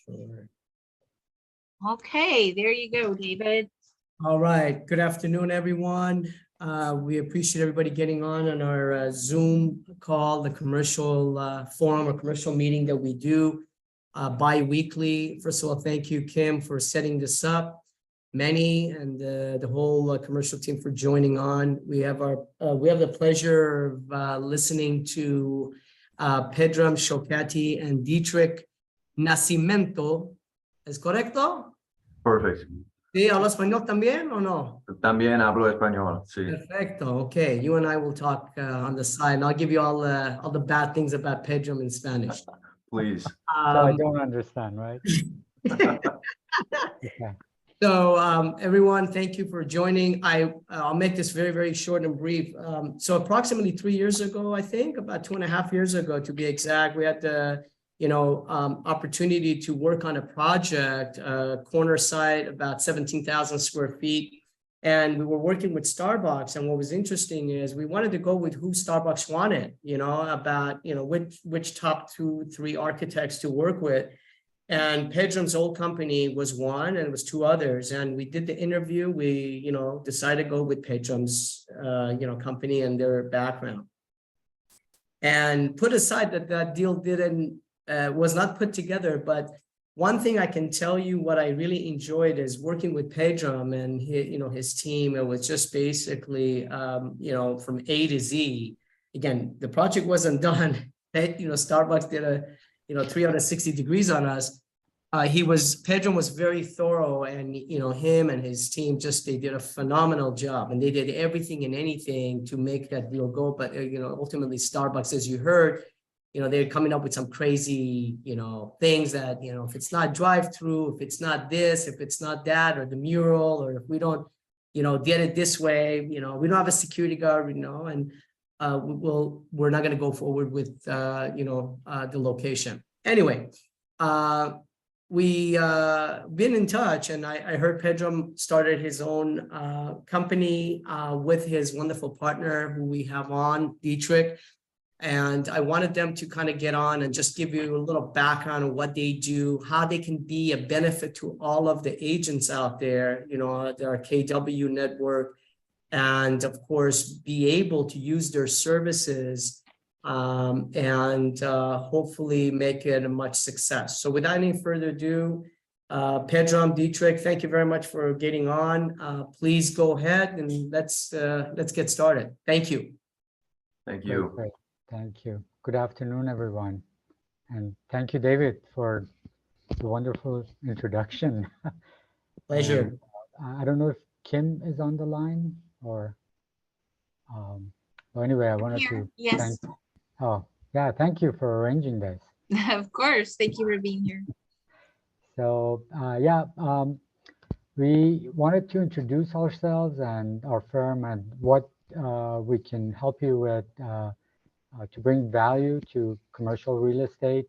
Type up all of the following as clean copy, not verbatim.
Sure. Okay, there you go, David. All right. Good afternoon, everyone. We appreciate everybody getting on our Zoom call, the commercial forum or commercial meeting that we do bi-weekly. First of all, thank you, Kim, for setting this up. Manny and the whole commercial team for joining on. We have the pleasure of listening to Pedram Shokati and Dietrich Nascimento. ¿Es correcto? Perfect. ¿Sí? ¿Habla español también o no? También hablo español, sí. Perfecto. Okay, you and I will talk on the side, and I'll give you all the bad things about Pedram in Spanish. Please. So I don't understand, right? Okay. So everyone, thank you for joining. I'll make this very, very short and brief. So approximately 3 years ago, I think, about 2.5 years ago, to be exact, we had the opportunity to work on a project, corner site, about 17,000 square feet. And we were working with Starbucks. And what was interesting is we wanted to go with who Starbucks wanted, about, which top 2-3 architects to work with. And Pedram's old company was one, and it was 2 others. And we did the interview. We, decided to go with Pedram's, company and their background. And put aside that deal was not put together, but one thing I can tell you, what I really enjoyed is working with Pedram and his team. It was just basically, from A to Z. Again, the project wasn't done. Starbucks did a 360 degrees on us. Pedram was very thorough, and him and his team they did a phenomenal job, and they did everything and anything to make that deal go. But ultimately Starbucks, as you heard, they're coming up with some crazy things that if it's not drive-through, if it's not this, if it's not that, or the mural, or if we don't get it this way, we don't have a security guard, and we're not going to go forward with the location. Anyway, we been in touch, and I heard Pedram started his own company with his wonderful partner who we have on, Dietrich. And I wanted them to kind of get on and just give you a little background on what they do, how they can be a benefit to all of the agents out there, their KW network, and of course, be able to use their services and hopefully make it a much success. So without any further ado, Pedram, Dietrich, thank you very much for getting on. Please go ahead and let's get started. Thank you. Thank you. Great. Thank you. Good afternoon, everyone. And thank you, David, for the wonderful introduction. Pleasure. I don't know if Kim is on the line or, well, anyway, I wanted to Yes. thank you for arranging this. Of course. Thank you for being here. So, we wanted to introduce ourselves and our firm and what we can help you with to bring value to commercial real estate.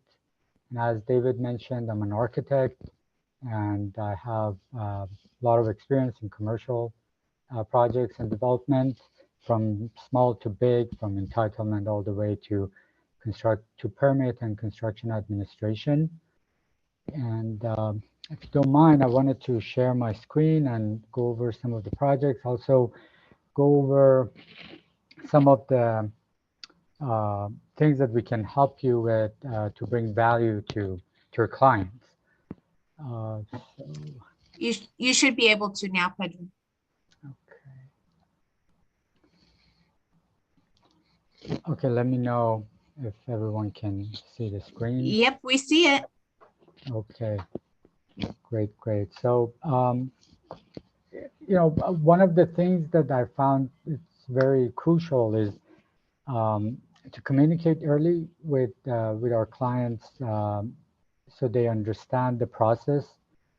And as David mentioned, I'm an architect, and I have a lot of experience in commercial projects and development, from small to big, from entitlement all the way to permit and construction administration. And if you don't mind, I wanted to share my screen and go over some of the projects. Also go over some of the things that we can help you with to bring value to your clients. You should be able to now, Pedram. Okay, let me know if everyone can see the screen. Yep, we see it. Okay, great. So, one of the things that I found it's very crucial is to communicate early with our clients so they understand the process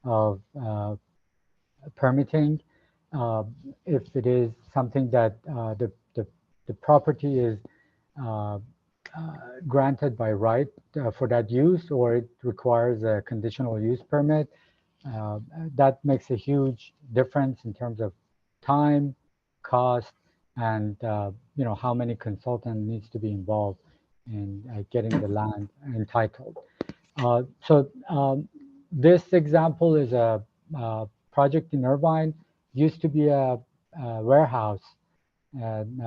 of permitting. If it is something that the property is granted by right for that use, or it requires a conditional use permit, that makes a huge difference in terms of time, cost, and how many consultants needs to be involved in getting the land entitled. So This example is a project in Irvine. Used to be a warehouse, and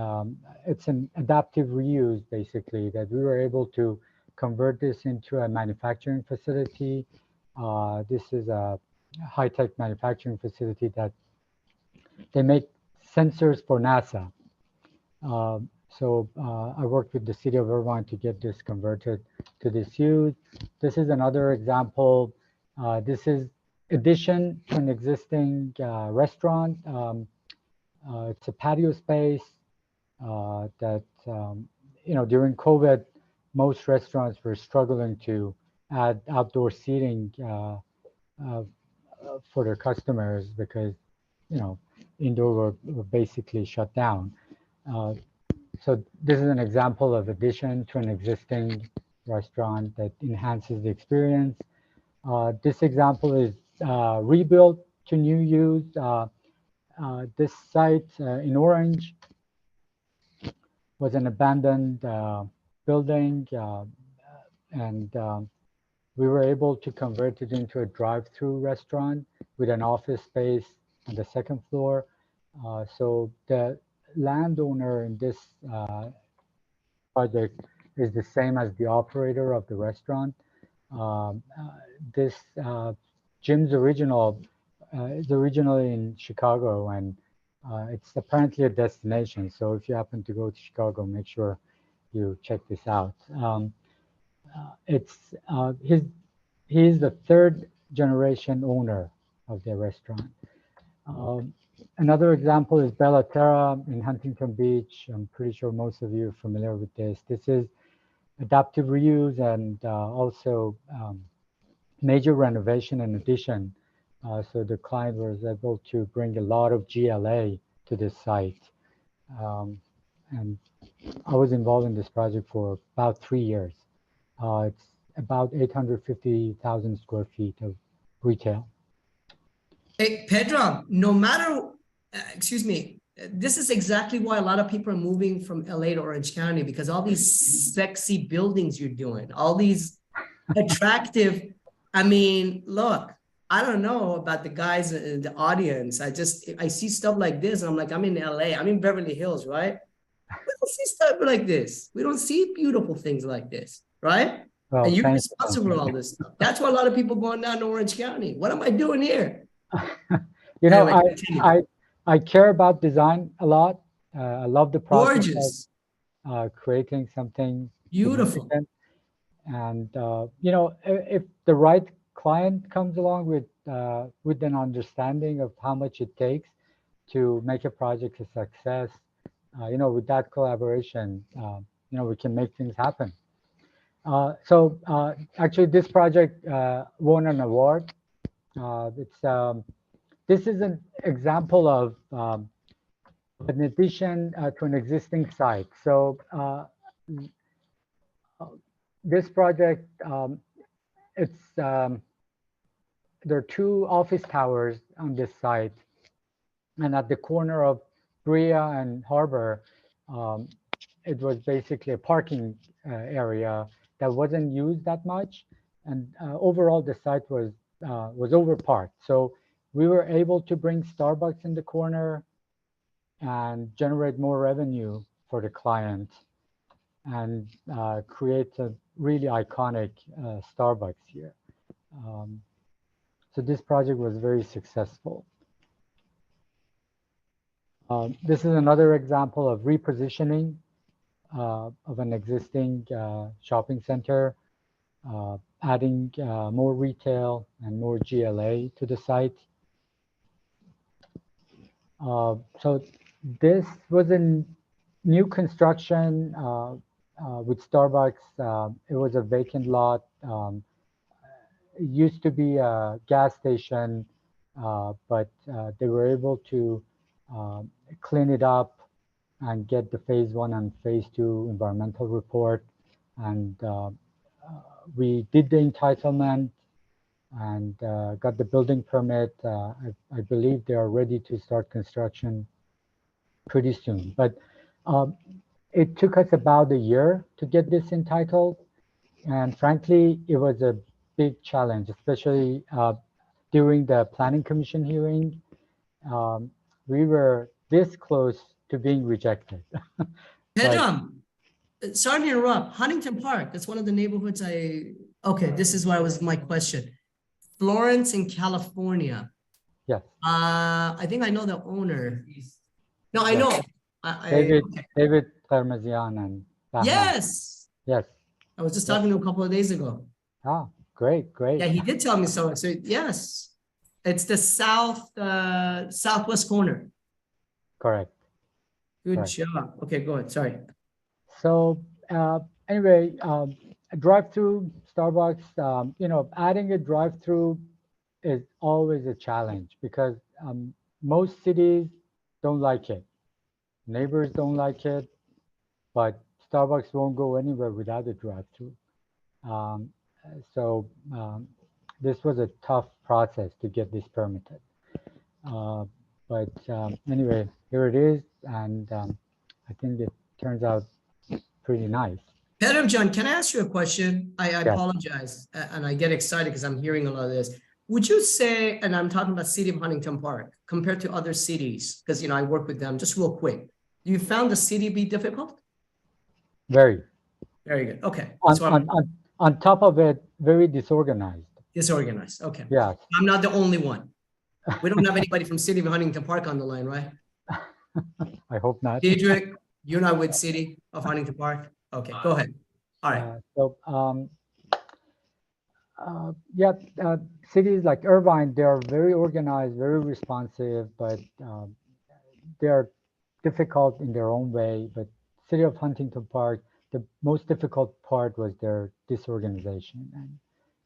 it's an adaptive reuse basically that we were able to convert this into a manufacturing facility. This is a high-tech manufacturing facility that they make sensors for NASA. So I worked with the city of Irvine to get this converted to this use. This is another example. This is addition to an existing restaurant. It's a patio space that, during COVID, most restaurants were struggling to add outdoor seating for their customers because, indoor were basically shut down. So this is an example of addition to an existing restaurant that enhances the experience. This example is rebuilt to new use. This site in Orange was an abandoned building, and we were able to convert it into a drive-through restaurant with an office space on the second floor. So the landowner in this project is the same as the operator of the restaurant. This Jim's original is originally in Chicago, and it's apparently a destination. So if you happen to go to Chicago, make sure you check this out. He's the third generation owner of the restaurant. Another example is Bella Terra in Huntington Beach. I'm pretty sure most of you are familiar with this. This is adaptive reuse and also major renovation and addition. So the client was able to bring a lot of GLA to this site. And I was involved in this project for about 3 years. It's about 850,000 square feet of retail. Hey, Pedram, no matter, excuse me, this is exactly why a lot of people are moving from LA to Orange County, because all these sexy buildings you're doing, all these attractive, I mean, look, I don't know about the guys in the audience. I see stuff like this and I'm like, I'm in LA, I'm in Beverly Hills, right? We don't see stuff like this. We don't see beautiful things like this, right? Well, and you're thanks. responsible for all this stuff. That's why a lot of people going down to Orange County. What am I doing here? Anyway, I care about design a lot. I love the process Gorgeous. of creating something Beautiful. And if the right client comes along with an understanding of how much it takes to make a project a success, with that collaboration, we can make things happen. So actually, this project won an award. This is an example of an addition to an existing site. So this project, there are 2 office towers on this site, and at the corner of Brea and Harbor, it was basically a parking area that wasn't used that much, and overall the site was overparked. So we were able to bring Starbucks in the corner and generate more revenue for the client and create a really iconic Starbucks here. So this project was very successful. This is another example of repositioning of an existing shopping center, adding more retail and more GLA to the site. So this was a new construction with Starbucks. It was a vacant lot. It used to be a gas station, but they were able to clean it up and get the phase 1 and phase 2 environmental report. And we did the entitlement and got the building permit. I believe they are ready to start construction pretty soon. But it took us about a year to get this entitled. And frankly, it was a big challenge, especially during the planning commission hearing. We were this close to being rejected. Pedram, sorry to interrupt. Huntington Park, that's one of the neighborhoods okay, this is what was my question. Florence in California. Yes, I think I know the owner. No, I Yes. know. David, Okay. David Parmesan and Bahman. Yes. Yes. I was just talking to him a couple of days ago. Ah, great, great. Yeah, he did tell me so. So yes, it's the southwest corner. Correct. Good Right. job. Okay, go ahead. Sorry. So anyway, a drive-through Starbucks, adding a drive-through is always a challenge because most cities don't like it. Neighbors don't like it, but Starbucks won't go anywhere without a drive-through. So this was a tough process to get this permitted. But anyway, here it is, and I think it turns out pretty nice. Pedram John, can I ask you a question? I Yeah. apologize, and I get excited because I'm hearing a lot of this. Would you say, and I'm talking about city of Huntington Park, compared to other cities, because I work with them, just real quick. You found the city be difficult? Very. Very good. Okay. That's what I'm On top of it, very disorganized. disorganized. Okay. Yes. I'm not the only one. We don't have anybody from city of Huntington Park on the line, right? I hope not. Diedrich, you're not with city of Huntington Park? Okay, go ahead. All right. Cities like Irvine, they are very organized, very responsive, but they're difficult in their own way. But City of Huntington Park, the most difficult part was their disorganization and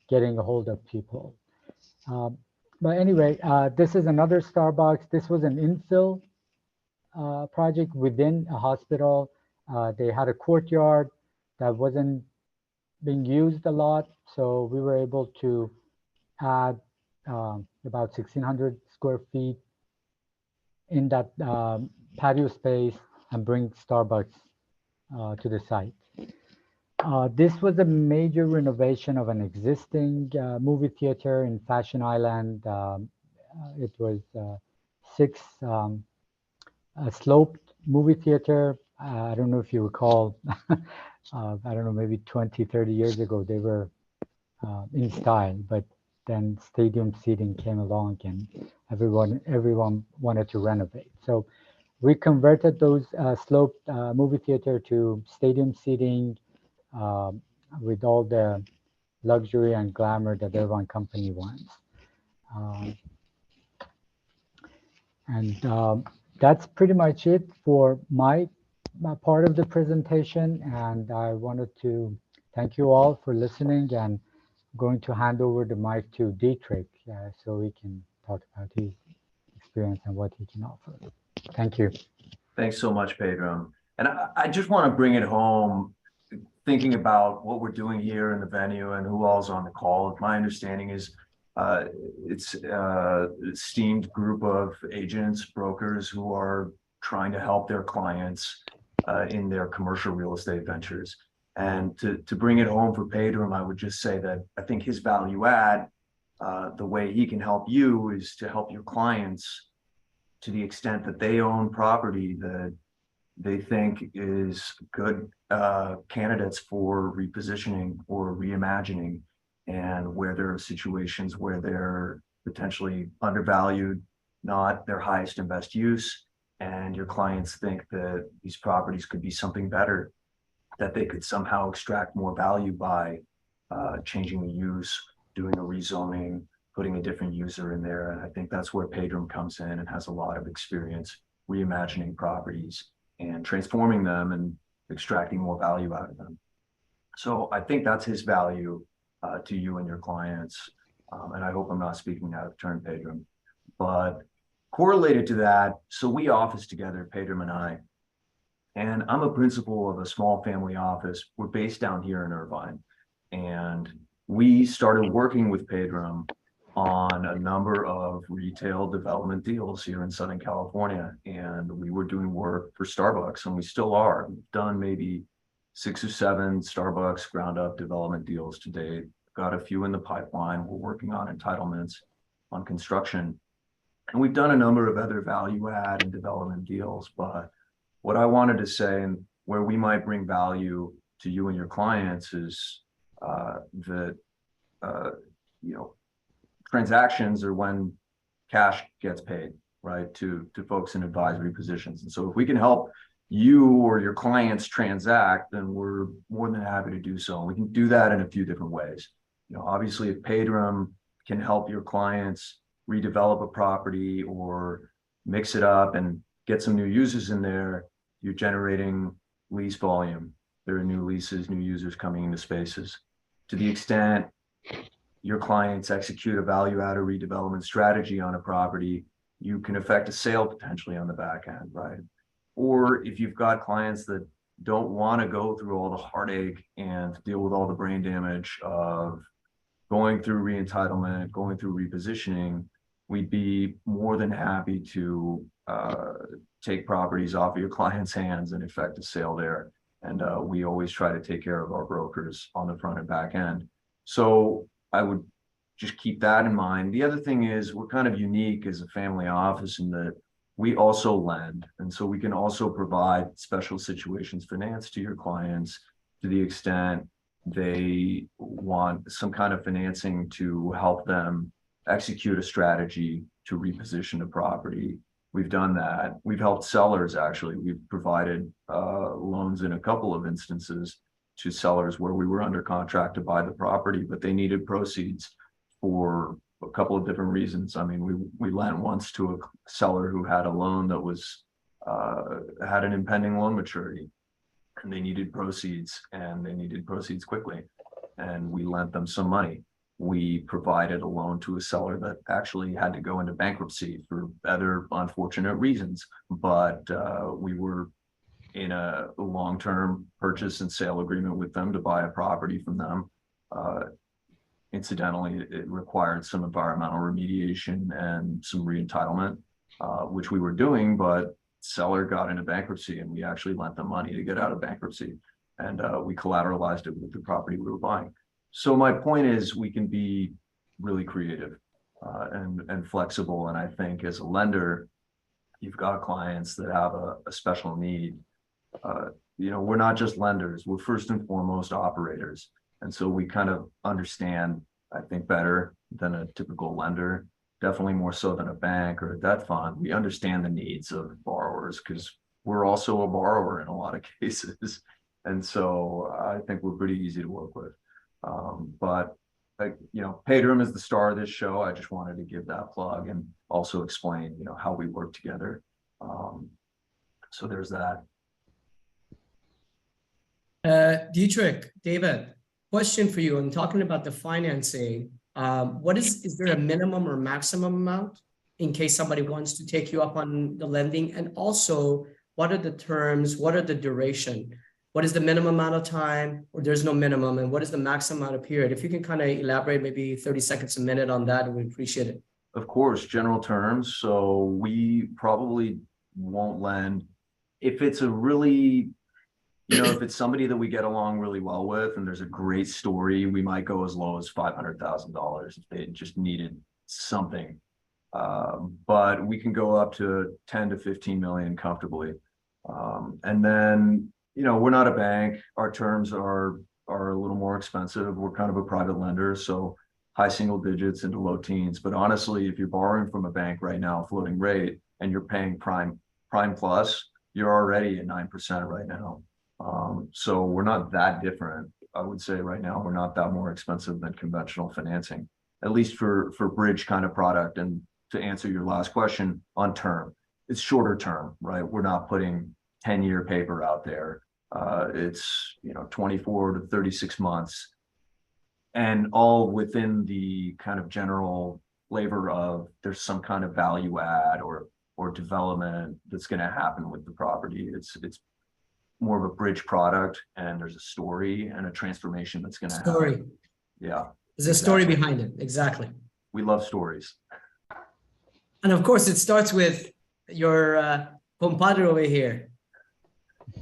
getting a hold of people. But anyway, this is another Starbucks. This was an infill project within a hospital. They had a courtyard that wasn't being used a lot, so we were able to add about 1,600 square feet in that patio space and bring Starbucks to the site. This was a major renovation of an existing movie theater in Fashion Island. It was a sloped movie theater. I don't know if you recall, I don't know, maybe 20, 30 years ago, they were in style, but then stadium seating came along and everyone wanted to renovate. So we converted those sloped movie theater to stadium seating with all the luxury and glamour that Irvine Company wants. That's pretty much it for my part of the presentation. And I wanted to thank you all for listening, and I'm going to hand over the mic to Dietrich so he can talk about his experience and what he can offer. Thank you. Thanks so much, Pedram. And I just want to bring it home, thinking about what we're doing here in the venue and who all's on the call. My understanding is it's an esteemed group of agents, brokers who are trying to help their clients in their commercial real estate ventures. And to bring it home for Pedram, I would just say that I think his value add, the way he can help you is to help your clients to the extent that they own property that they think is good candidates for repositioning or reimagining, and where there are situations where they're potentially undervalued, not their highest and best use, and your clients think that these properties could be something better, that they could somehow extract more value by changing the use, doing a rezoning, putting a different user in there. And I think that's where Pedram comes in and has a lot of experience reimagining properties and transforming them and extracting more value out of them. So I think that's his value to you and your clients. And I hope I'm not speaking out of turn, Pedram. But correlated to that, so we office together, Pedram and I, and I'm a principal of a small family office. We're based down here in Irvine. And we started working with Pedram on a number of retail development deals here in Southern California. And we were doing work for Starbucks, and we still are. We've done maybe 6 or 7 Starbucks ground up development deals to date. got a few in the pipeline. We're working on entitlements on construction. And we've done a number of other value add and development deals. But what I wanted to say, and where we might bring value to you and your clients, is that transactions are when cash gets paid, right, to folks in advisory positions. And so if we can help you or your clients transact, then we're more than happy to do so. And we can do that in a few different ways. Obviously, if Pedram can help your clients redevelop a property or mix it up and get some new users in there, you're generating lease volume. There are new leases, new users coming into spaces. To the extent your clients execute a value add or redevelopment strategy on a property, you can affect a sale potentially on the back end, right? Or if you've got clients that don't want to go through all the heartache and deal with all the brain damage of going through re-entitlement, going through repositioning, we'd be more than happy to take properties off of your clients' hands and effect a sale there. And we always try to take care of our brokers on the front and back end. So I would just keep that in mind. The other thing is we're kind of unique as a family office in that we also lend. And so we can also provide special situations finance to your clients to the extent they want some kind of financing to help them execute a strategy to reposition a property. We've done that. We've helped sellers, actually. We've provided loans in a couple of instances to sellers where we were under contract to buy the property, but they needed proceeds for a couple of different reasons. I mean, we lent once to a seller who had a loan that was had an impending loan maturity, and they needed proceeds, and they needed proceeds quickly, and we lent them some money. We provided a loan to a seller that actually had to go into bankruptcy for other unfortunate reasons, but we were in a long-term purchase and sale agreement with them to buy a property from them. Incidentally, it required some environmental remediation and some re-entitlement, which we were doing, but seller got into bankruptcy and we actually lent them money to get out of bankruptcy, and we collateralized it with the property we were buying. So my point is we can be really creative and flexible. And I think as a lender, you've got clients that have a special need. We're not just lenders, we're first and foremost operators. And so we kind of understand, I think, better than a typical lender, definitely more so than a bank or a debt fund. We understand the needs of borrowers because we're also a borrower in a lot of cases. And so I think we're pretty easy to work with. But Pedram is the star of this show. I just wanted to give that plug and also explain, how we work together. So there's that. Dietrich, David, question for you. I'm talking about the financing. Is there a minimum or maximum amount in case somebody wants to take you up on the lending? And also, what are the terms? What are the duration? What is the minimum amount of time, or there's no minimum? And what is the maximum amount of period? If you can kind of elaborate maybe 30 seconds, a minute on that, we appreciate it. Of course, general terms. So we probably won't lend if it's a really, if it's somebody that we get along really well with and there's a great story, we might go as low as $500,000 if they just needed something. But we can go up to 10 to 15 million comfortably. And then, we're not a bank. Our terms are a little more expensive. We're kind of a private lender, so high single digits into low teens. But honestly, if you're borrowing from a bank right now, floating rate, and you're paying prime plus, you're already at 9% right now. So we're not that different. I would say right now we're not that more expensive than conventional financing, at least for bridge kind of product. And to answer your last question on term, it's shorter term, right? We're not putting 10-year paper out there. It's 24 to 36 months, and all within the kind of general flavor of there's some kind of value add or development that's going to happen with the property. It's more of a bridge product, and there's a story and a transformation that's going to happen. Yeah, there's a story behind it. Exactly. We love stories. And of course, it starts with your compadre over here.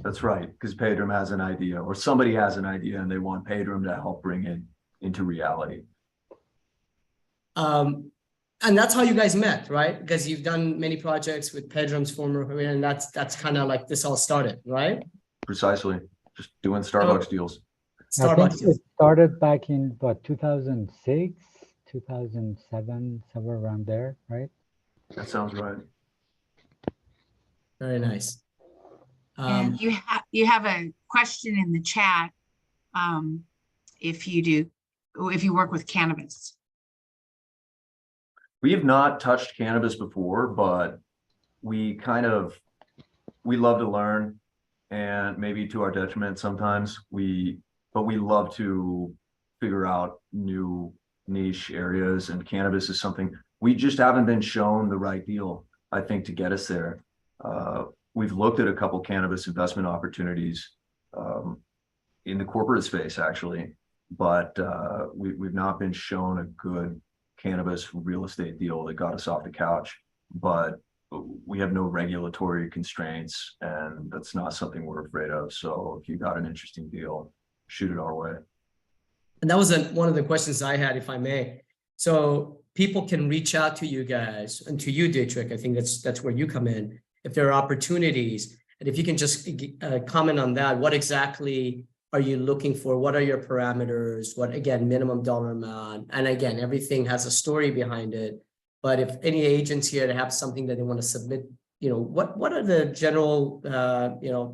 That's right, because Pedram has an idea, or somebody has an idea, and they want Pedram to help bring in into reality. And that's how you guys met, right? Because you've done many projects with Pedram's former career, and that's kind of like this all started, right? Precisely, just doing Starbucks deals. I think Starbucks. it started back in, what, 2006, 2007, somewhere around there, right? That sounds right. Very nice. And you have a question in the chat. If you work with cannabis. We have not touched cannabis before, but we love to learn, and maybe to our detriment sometimes. But we love to figure out new niche areas, and cannabis is something we just haven't been shown the right deal, I think, to get us there. We've looked at a couple cannabis investment opportunities in the corporate space, actually, but we've not been shown a good cannabis real estate deal that got us off the couch. But we have no regulatory constraints, and that's not something we're afraid of. So if you got an interesting deal, shoot it our way. And that was one of the questions I had, if I may. So people can reach out to you guys and to you, Dietrich. I think that's where you come in. If there are opportunities, and if you can just comment on that, what exactly are you looking for? What are your parameters? What, again, minimum dollar amount? And again, everything has a story behind it. But if any agents here have something that they want to submit, what are the general,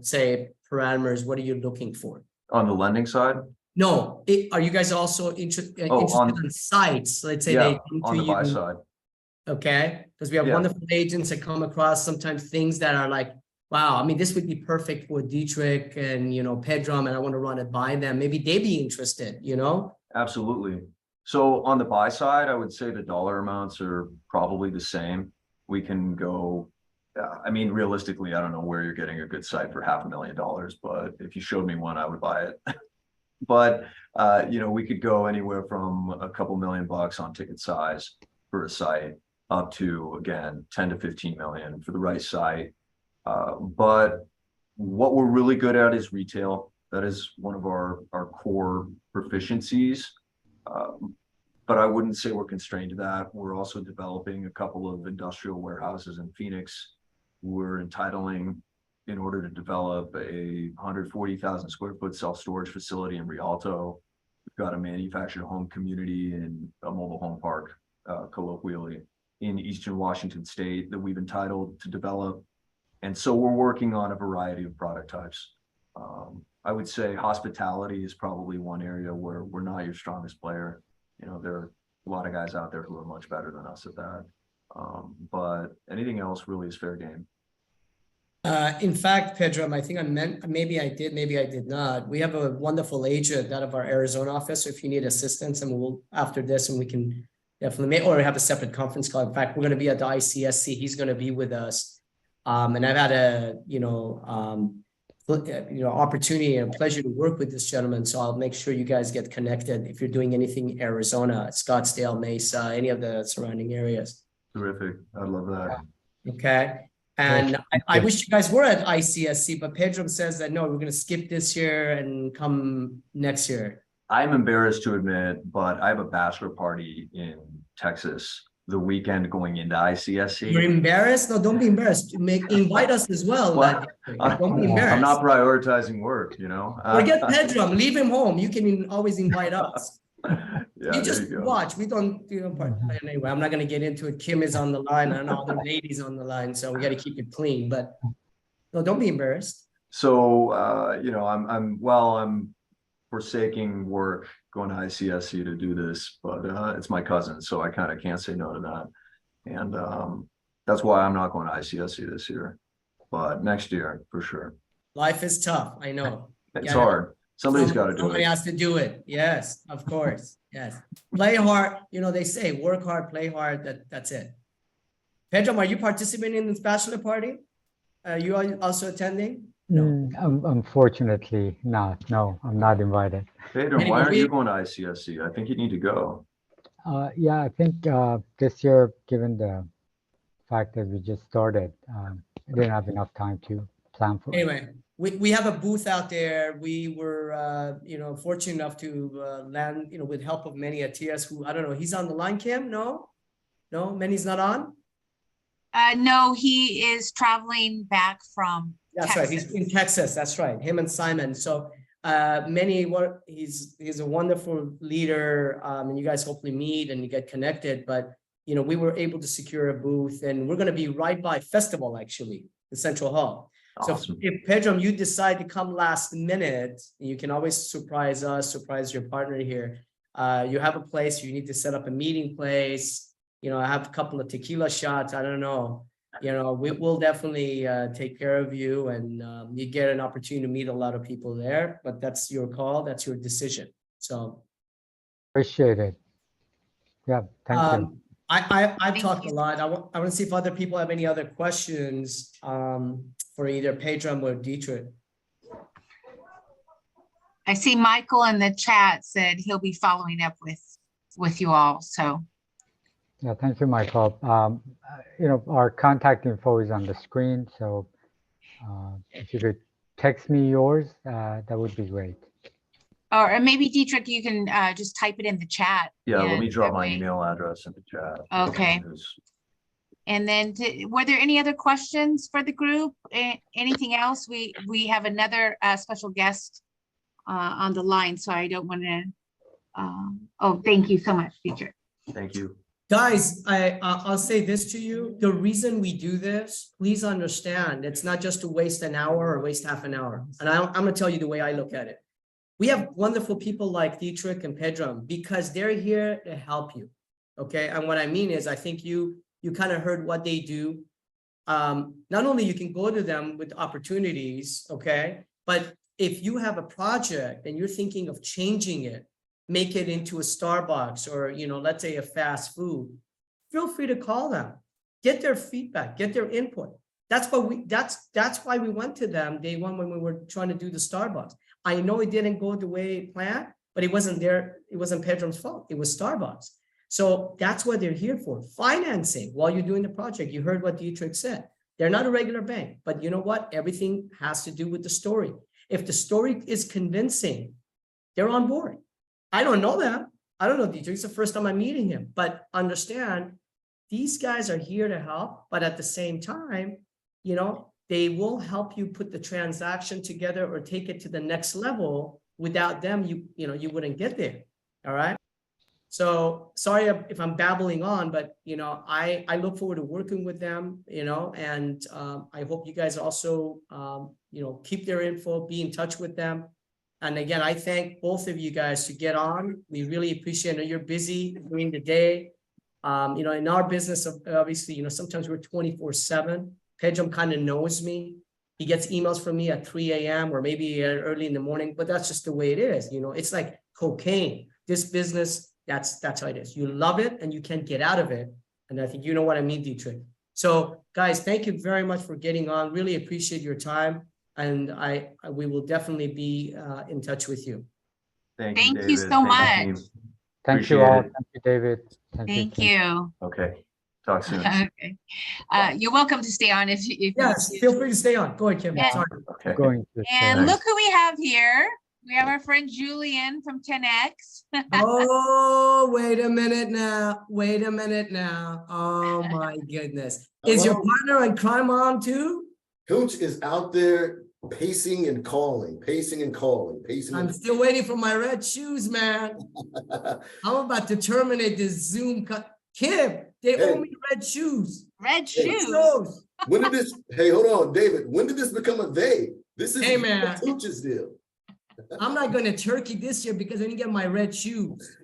say parameters? What are you looking for? On the lending side? No, are you guys also interested in sites? Let's say they come on to the buy you. side. Okay, because we have wonderful agents that come across sometimes things that are like, wow, I mean, this would be perfect for Dietrich and, Pedram, and I want to run it by them. Maybe they'd be interested, Absolutely. So on the buy side, I would say the dollar amounts are probably the same. We can go, I mean, realistically, I don't know where you're getting a good site for $500,000, but if you showed me one, I would buy it. But, we could go anywhere from a couple $1,000,000 on ticket size for a site up to, again, 10 to 15 million for the right site. But what we're really good at is retail. That is one of our core proficiencies. But I wouldn't say we're constrained to that. We're also developing a couple of industrial warehouses in Phoenix. We're entitling in order to develop a 140,000 square foot self-storage facility in Rialto. We've got a manufactured home community in a mobile home park, colloquially, in Eastern Washington State that we've entitled to develop. And so we're working on a variety of product types. I would say hospitality is probably one area where we're not your strongest player. There are a lot of guys out there who are much better than us at that. But anything else really is fair game. In fact, Pedram, I think maybe I did, maybe I did not. We have a wonderful agent out of our Arizona office. So if you need assistance, and we'll after this, and we can definitely or have a separate conference call. In fact, we're going to be at the ICSC. He's going to be with us. And I've had a, opportunity and pleasure to work with this gentleman. So I'll make sure you guys get connected if you're doing anything in Arizona, Scottsdale, Mesa, any of the surrounding areas. Terrific. I love that. Okay. And I wish you guys were at ICSC, but Pedram says that, no, we're going to skip this year and come next year. I'm embarrassed to admit, but I have a bachelor party in Texas the weekend going into ICSC. You're embarrassed? No, don't be embarrassed. Invite us as well. Don't be embarrassed. I'm not prioritizing work, Forget Pedram. Leave him home. You can always invite us. Yeah, you just watch. We don't, anyway, I'm not going to get into it. Kim is on the line and all the ladies on the line, so we got to keep it clean. But no, don't be embarrassed. So, I'm forsaking work, going to ICSC to do this, but it's my cousin, so I kind of can't say no to that. And that's why I'm not going to ICSC this year, but next year for sure. Life is tough. I know. It's hard. Somebody's got to do it. Somebody has to do it. Yes, of course. Yes. Play hard. They say work hard, play hard. That's it. Pedram, are you participating in this bachelor party? Are you also attending? No. Unfortunately not. No, I'm not invited. Pedram, why aren't you going to ICSC? I think you need to go. Yeah, I think this year, given the fact that we just started, I didn't have enough time to plan for it. Anyway, we have a booth out there. We were, you know, fortunate enough to land, you know, with help of Manny Atias, who, I don't know, he's on the line, Kim? No? No, Manny's not on? No, he is traveling back from That's Texas. right. He's in Texas. That's right. Him and Simon. So Manny, he's a wonderful leader, and you guys hopefully meet and you get connected. But you know, we were able to secure a booth, and we're going to be right by Festival, actually, the Central Hall. Awesome. So if Pedram, you decide to come last minute, you can always surprise us, surprise your partner here. You have a place. You need to set up a meeting place. You know, I have a couple of tequila shots. I don't know. You know, we will definitely take care of you, and you get an opportunity to meet a lot of people there, but that's your call. That's your decision. So Appreciate it. Yeah, thank you. I've Thank talked you. a lot. I want to see if other people have any other questions for either Pedram or Dietrich. I see Michael in the chat said he'll be following up with you all. So Yeah, thank you, Michael. You know, our contact info is on the screen, so if you could text me yours, that would be great. or maybe Dietrich, you can just type it in the chat. Yeah, let and me drop that my way- email address in the chat. Okay. And then were there any other questions for the group? Anything else? We have another special guest on the line, so I don't want to. Oh, thank you so much, Dietrich. Thank you. Guys, I'll say this to you. The reason we do this, please understand, it's not just to waste an hour or waste half an hour. And I'm going to tell you the way I look at it. We have wonderful people like Dietrich and Pedram because they're here to help you. Okay. And what I mean is, I think you kind of heard what they do. Not only you can go to them with opportunities, okay, but if you have a project and you're thinking of changing it, make it into a Starbucks or, you know, let's say a fast food, feel free to call them, get their feedback, get their input. That's why we went to them day one when we were trying to do the Starbucks. I know it didn't go the way planned, but it wasn't Pedram's fault. It was Starbucks. So that's what they're here for. Financing while you're doing the project. You heard what Dietrich said. They're not a regular bank, but you know what? Everything has to do with the story. If the story is convincing, they're on board. I don't know them. I don't know Dietrich. It's the first time I'm meeting him, but understand these guys are here to help, but at the same time, you know, they will help you put the transaction together or take it to the next level. Without them, you wouldn't get there. All right. So sorry if I'm babbling on, but you know, I look forward to working with them, you know, and I hope you guys also, you know, keep their info, be in touch with them. And again, I thank both of you guys to get on. We really appreciate it. I know you're busy during the day. You know, in our business, obviously, you know, sometimes we're 24/7. Pedram kind of knows me. He gets emails from me at 3 a.m. or maybe early in the morning, but that's just the way it is. You know, it's like cocaine. This business, that's how it is. You love it and you can't get out of it. And I think you know what I mean, Dietrich. So guys, thank you very much for getting on. Really appreciate your time. And we will definitely be in touch with you. Thank you, Thank David. you so Thank you, much. team. Thank you Appreciate all. it. Thank you, David. Thank Kim. you. Okay. Talk soon. Okay. You're welcome to stay on if Yes, feel free to stay on. Go ahead, Kim. Yeah. Sorry. Okay. Going to And share. look who we have here. We have our friend Julian from TEN-X. Oh, wait a minute now. Wait a minute now. Oh my goodness. Is your Hello? partner in crime on too? Coach is out there pacing and calling, pacing and calling, pacing. I'm And still waiting for my red shoes, man. I'm about to terminate this Zoom cut. Kim, they owe Hey. me red shoes. Red What's shoes. those? When did this? Hey, hold on, David. When did this become a they? This is Hey, man. Coach's deal. I'm not going to Turkey this year because I didn't get my red shoes.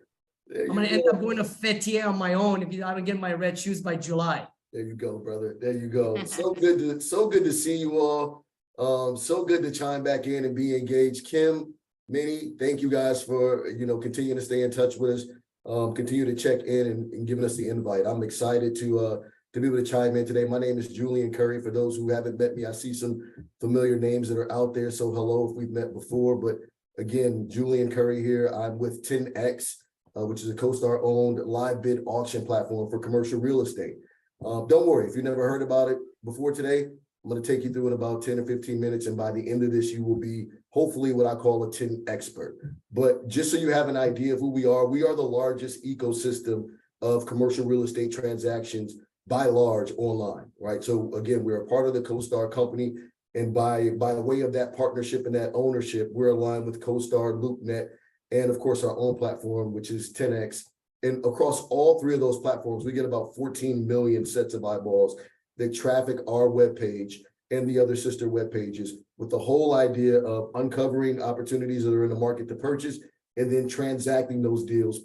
There I'm going to you end go. up going to Fethiye on my own if I don't get my red shoes by July. There you go, brother. There you go. So good to see you all. So good to chime back in and be engaged. Kim, Minnie, thank you guys for continuing to stay in touch with us. Continue to check in and giving us the invite. I'm excited to be able to chime in today. My name is Julian Curry. For those who haven't met me, I see some familiar names that are out there. So hello if we've met before. But again, Julian Curry here. I'm with TEN-X, which is a CoStar owned live bid auction platform for commercial real estate. Don't worry if you never heard about it before today. I'm going to take you through in about 10 or 15 minutes. And by the end of this, you will be hopefully what I call a TEN expert. But just so you have an idea of who we are the largest ecosystem of commercial real estate transactions by large online, right? So again, we're a part of the CoStar company. And by way of that partnership and that ownership, we're aligned with CoStar, LoopNet, and of course our own platform, which is TEN-X. And across all three of those platforms, we get about 14 million sets of eyeballs that traffic our webpage and the other sister web pages with the whole idea of uncovering opportunities that are in the market to purchase and then transacting those deals,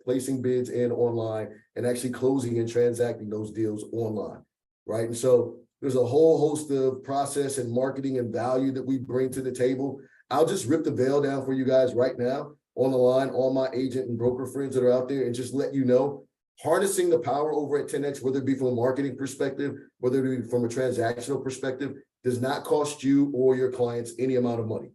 placing bids in online and actually closing and transacting those deals online, right? And so there's a whole host of process and marketing and value that we bring to the table. I'll just rip the veil down for you guys right now on the line, all my agent and broker friends that are out there, and just let you know, harnessing the power over at TEN-X, whether it be from a marketing perspective, whether it be from a transactional perspective, does not cost you or your clients any amount of money.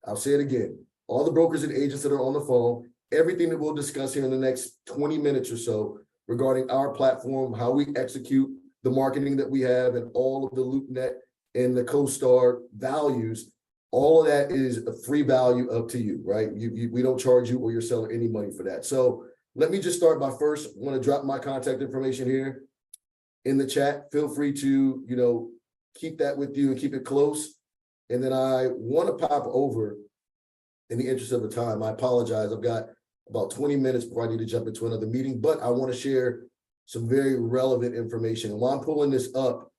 I'll say it again. All the brokers and agents that are on the phone, everything that we'll discuss here in the next 20 minutes or so regarding our platform, how we execute the marketing that we have and all of the LoopNet and the CoStar values, all of that is a free value up to you, right? We don't charge you or your seller any money for that. So let me just start by first, I want to drop my contact information here in the chat. Feel free to, keep that with you and keep it close. And then I want to pop over, in the interest of the time, I apologize. I've got about 20 minutes before I need to jump into another meeting, but I want to share some very relevant information. And while I'm pulling this up,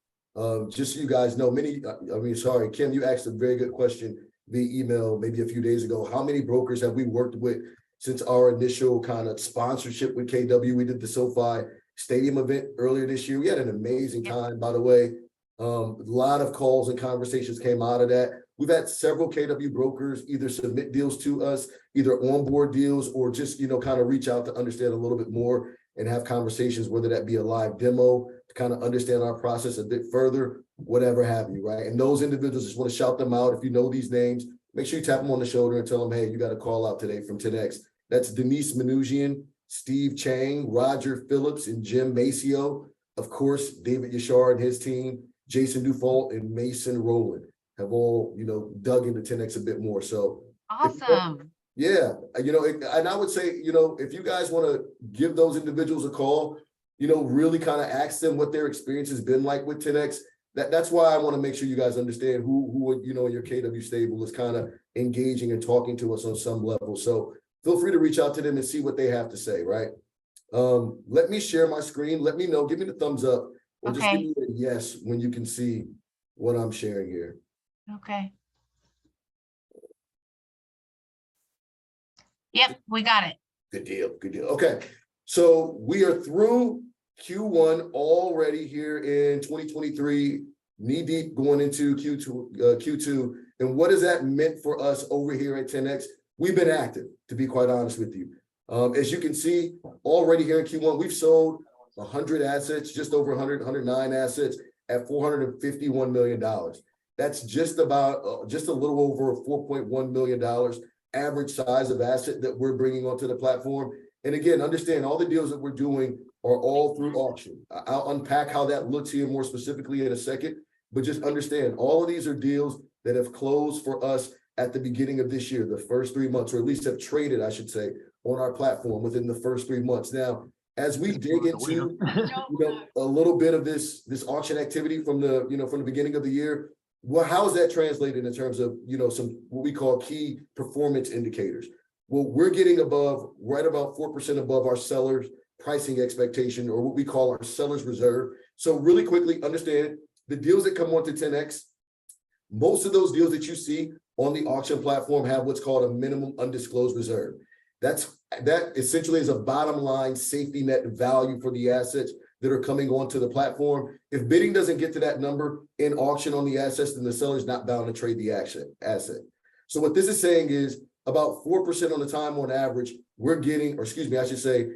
just so you guys know, Kim, you asked a very good question via email maybe a few days ago. How many brokers have we worked with since our initial kind of sponsorship with KW? We did the SoFi Stadium event earlier this year. We had an amazing time, by the way. A lot of calls and conversations came out of that. We've had several KW brokers either submit deals to us, either onboard deals, or just, kind of reach out to understand a little bit more and have conversations, whether that be a live demo, to kind of understand our process a bit further, whatever have you, right? And those individuals, just want to shout them out. If you know these names, make sure you tap them on the shoulder and tell them, hey, you got a call out today from TEN-X. That's Denise Mnuchin, Steve Chang, Roger Phillips, and Jim Maceo. Of course, David Yashar and his team, Jason Dufault and Mason Rowland have all, dug into TEN-X a bit more. So awesome. Yeah, and I would say, if you guys want to give those individuals a call, really kind of ask them what their experience has been like with TEN-X. That's why I want to make sure you guys understand who in your KW stable is kind of engaging and talking to us on some level. So feel free to reach out to them and see what they have to say, right? Let me share my screen. Let me know, give me the thumbs up, or just give me a yes when you can see what I'm sharing here. Okay. Yep, we got it. Good deal. Good deal. Okay. So we are through Q1 already here in 2023, knee deep going into Q2. And what has that meant for us over here at TEN-X? We've been active, to be quite honest with you. As you can see, already here in Q1, we've sold 100 assets, just over 109 assets at $451 million. That's just about, just a little over $4.1 million average size of asset that we're bringing onto the platform. And again, understand all the deals that we're doing are all through auction. I'll unpack how that looks here more specifically in a second, but just understand all of these are deals that have closed for us at the beginning of this year, the first 3 months, or at least have traded, I should say, on our platform within the first 3 months. Now, as we dig into a little bit of this auction activity from the from the beginning of the year, well, how is that translated in terms of some what we call key performance indicators? Well, we're getting right about 4% above our sellers' pricing expectation, or what we call our seller's reserve. So really quickly, understand the deals that come onto TEN-X, most of those deals that you see on the auction platform have what's called a minimum undisclosed reserve. That essentially is a bottom line safety net value for the assets that are coming onto the platform. If bidding doesn't get to that number in auction on the assets, then the seller's not bound to trade the asset. So what this is saying is about 4% on the time on average, we're getting, or excuse me, I should say,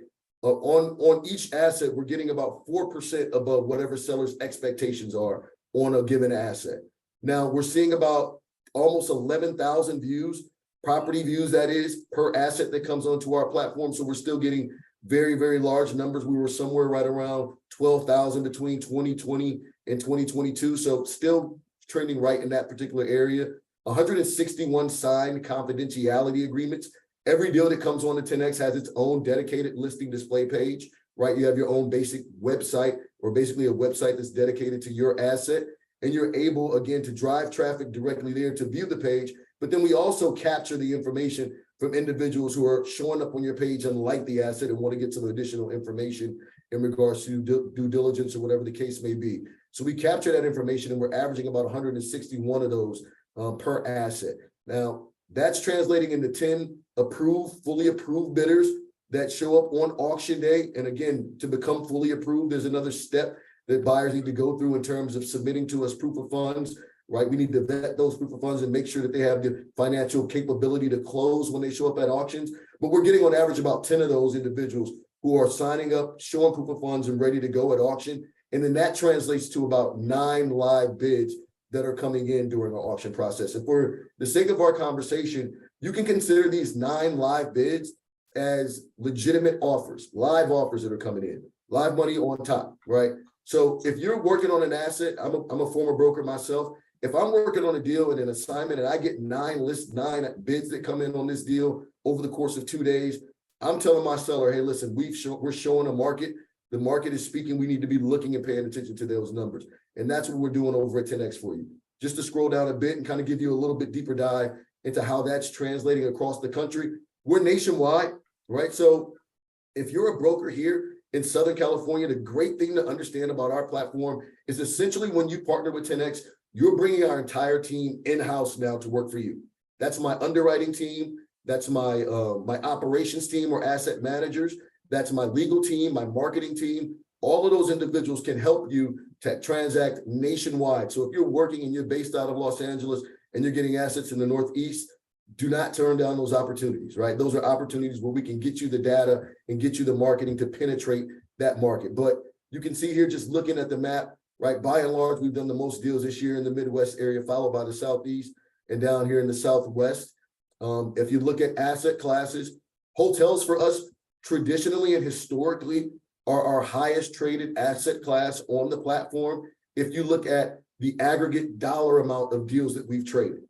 on each asset, we're getting about 4% above whatever seller's expectations are on a given asset. Now we're seeing about almost 11,000 views, property views that is, per asset that comes onto our platform. So we're still getting very, very large numbers. We were somewhere right around 12,000 between 2020 and 2022. So still trending right in that particular area. 161 signed confidentiality agreements. Every deal that comes on the TEN-X has its own dedicated listing display page, right? You have your own basic website, or basically a website that's dedicated to your asset. And you're able, again, to drive traffic directly there to view the page. But then we also capture the information from individuals who are showing up on your page and like the asset and want to get some additional information in regards to due diligence or whatever the case may be. So we capture that information, and we're averaging about 161 of those per asset. Now, that's translating into 10 approved, fully approved bidders that show up on auction day. And again, to become fully approved, there's another step that buyers need to go through in terms of submitting to us proof of funds, right? We need to vet those proof of funds and make sure that they have the financial capability to close when they show up at auctions. But we're getting on average about 10 of those individuals who are signing up, showing proof of funds and ready to go at auction. And then that translates to about 9 live bids that are coming in during our auction process. And for the sake of our conversation, you can consider these 9 live bids as legitimate offers, live offers that are coming in, live money on top, right? So if you're working on an asset, I'm a former broker myself. If I'm working on a deal and an assignment and I get 9 bids that come in on this deal over the course of 2 days, I'm telling my seller, hey, listen, we're showing a market. The market is speaking. We need to be looking and paying attention to those numbers. And that's what we're doing over at TEN-X for you. Just to scroll down a bit and kind of give you a little bit deeper dive into how that's translating across the country. We're nationwide, right? So if you're a broker here in Southern California, the great thing to understand about our platform is essentially when you partner with TEN-X, you're bringing our entire team in-house now to work for you. That's my underwriting team. That's my operations team or asset managers. That's my legal team, my marketing team. All of those individuals can help you to transact nationwide. So if you're working and you're based out of Los Angeles and you're getting assets in the Northeast, do not turn down those opportunities, right? Those are opportunities where we can get you the data and get you the marketing to penetrate that market. But you can see here, just looking at the map, right? By and large, we've done the most deals this year in the Midwest area, followed by the Southeast and down here in the Southwest. If you look at asset classes, hotels for us traditionally and historically are our highest traded asset class on the platform. If you look at the aggregate dollar amount of deals that we've traded,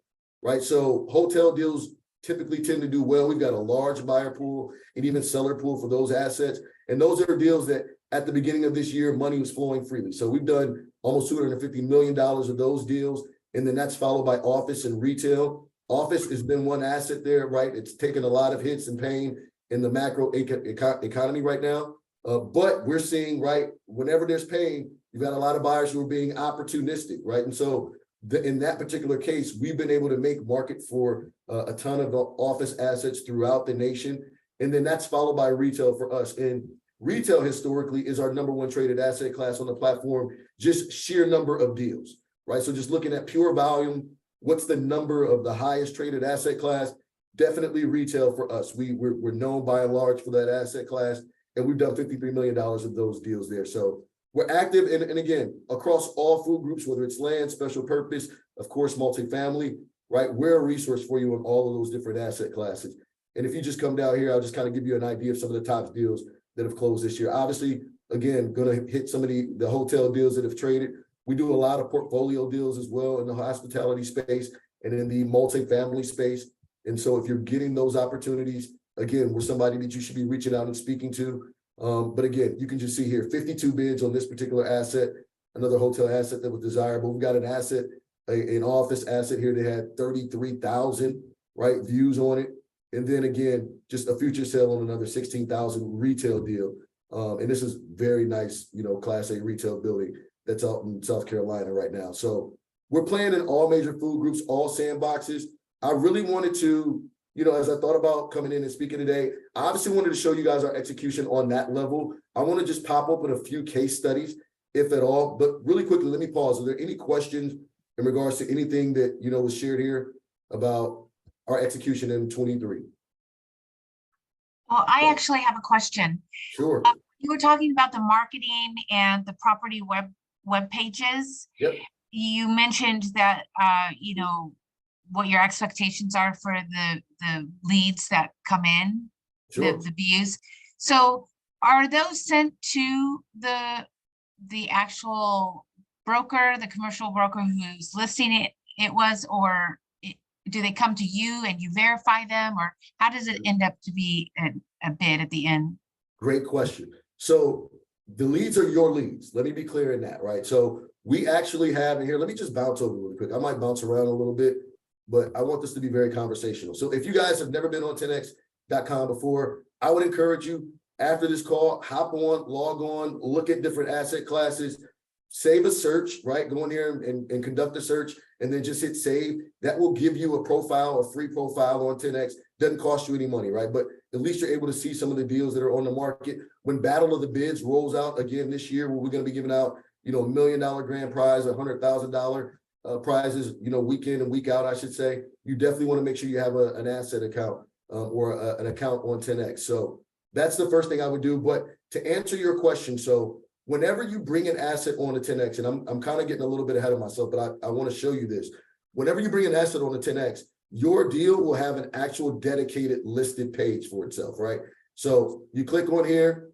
right? So hotel deals typically tend to do well. We've got a large buyer pool and even seller pool for those assets. And those are deals that at the beginning of this year, money was flowing freely. So we've done almost $250 million of those deals. And then that's followed by office and retail. Office has been one asset there, right? It's taken a lot of hits and pain in the macro economy right now. But we're seeing, right, whenever there's pain, you've got a lot of buyers who are being opportunistic, right? And so in that particular case, we've been able to make market for a ton of office assets throughout the nation. And then that's followed by retail for us. And retail historically is our #1 traded asset class on the platform, just sheer number of deals, right? So just looking at pure volume, what's the number of the highest traded asset class? Definitely retail for us. We're known by and large for that asset class, and we've done $53 million of those deals there. So we're active, and again, across all food groups, whether it's land, special purpose, of course, multifamily, right? We're a resource for you in all of those different asset classes. And if you just come down here, I'll just kind of give you an idea of some of the top deals that have closed this year. Obviously, again, going to hit some of the hotel deals that have traded. We do a lot of portfolio deals as well in the hospitality space and in the multifamily space. And so if you're getting those opportunities, again, we're somebody that you should be reaching out and speaking to. But again, you can just see here, 52 bids on this particular asset, another hotel asset that was desirable. We've got an asset, an office asset here that had 33,000, right, views on it. And then again, just a future sale on another 16,000 retail deal. And this is very nice, Class A retail building that's out in South Carolina right now. So we're playing in all major food groups, all sandboxes. I really wanted to, as I thought about coming in and speaking today, I obviously wanted to show you guys our execution on that level. I want to just pop open a few case studies, if at all. But really quickly, let me pause. Are there any questions in regards to anything that, was shared here about our execution in 23? Well, I actually have a question. Sure. You were talking about the marketing and the property web pages. Yep. You mentioned that, what your expectations are for the leads that come in, Sure. the views. So are those sent to the actual broker, the commercial broker who's listing it was, or do they come to you and you verify them, or how does it end up to be a bid at the end? Great question. So the leads are your leads. Let me be clear in that, right? So we actually have in here, let me just bounce over really quick. I might bounce around a little bit, but I want this to be very conversational. So if you guys have never been on 10x.com before, I would encourage you after this call, hop on, log on, look at different asset classes, save a search, right? Go in here and conduct a search, and then just hit save. That will give you a profile, a free profile on 10x. Doesn't cost you any money, right? But at least you're able to see some of the deals that are on the market. When Battle of the Bids rolls out again this year, where we're going to be giving out, $1 million grand prize, $100,000 prizes, week in and week out, I should say, you definitely want to make sure you have an asset account or an account on 10x. So that's the first thing I would do. But to answer your question, so whenever you bring an asset on a 10x, and I'm kind of getting a little bit ahead of myself, but I want to show you this. Whenever you bring an asset on a 10x, your deal will have an actual dedicated listed page for itself, right? So you click on here,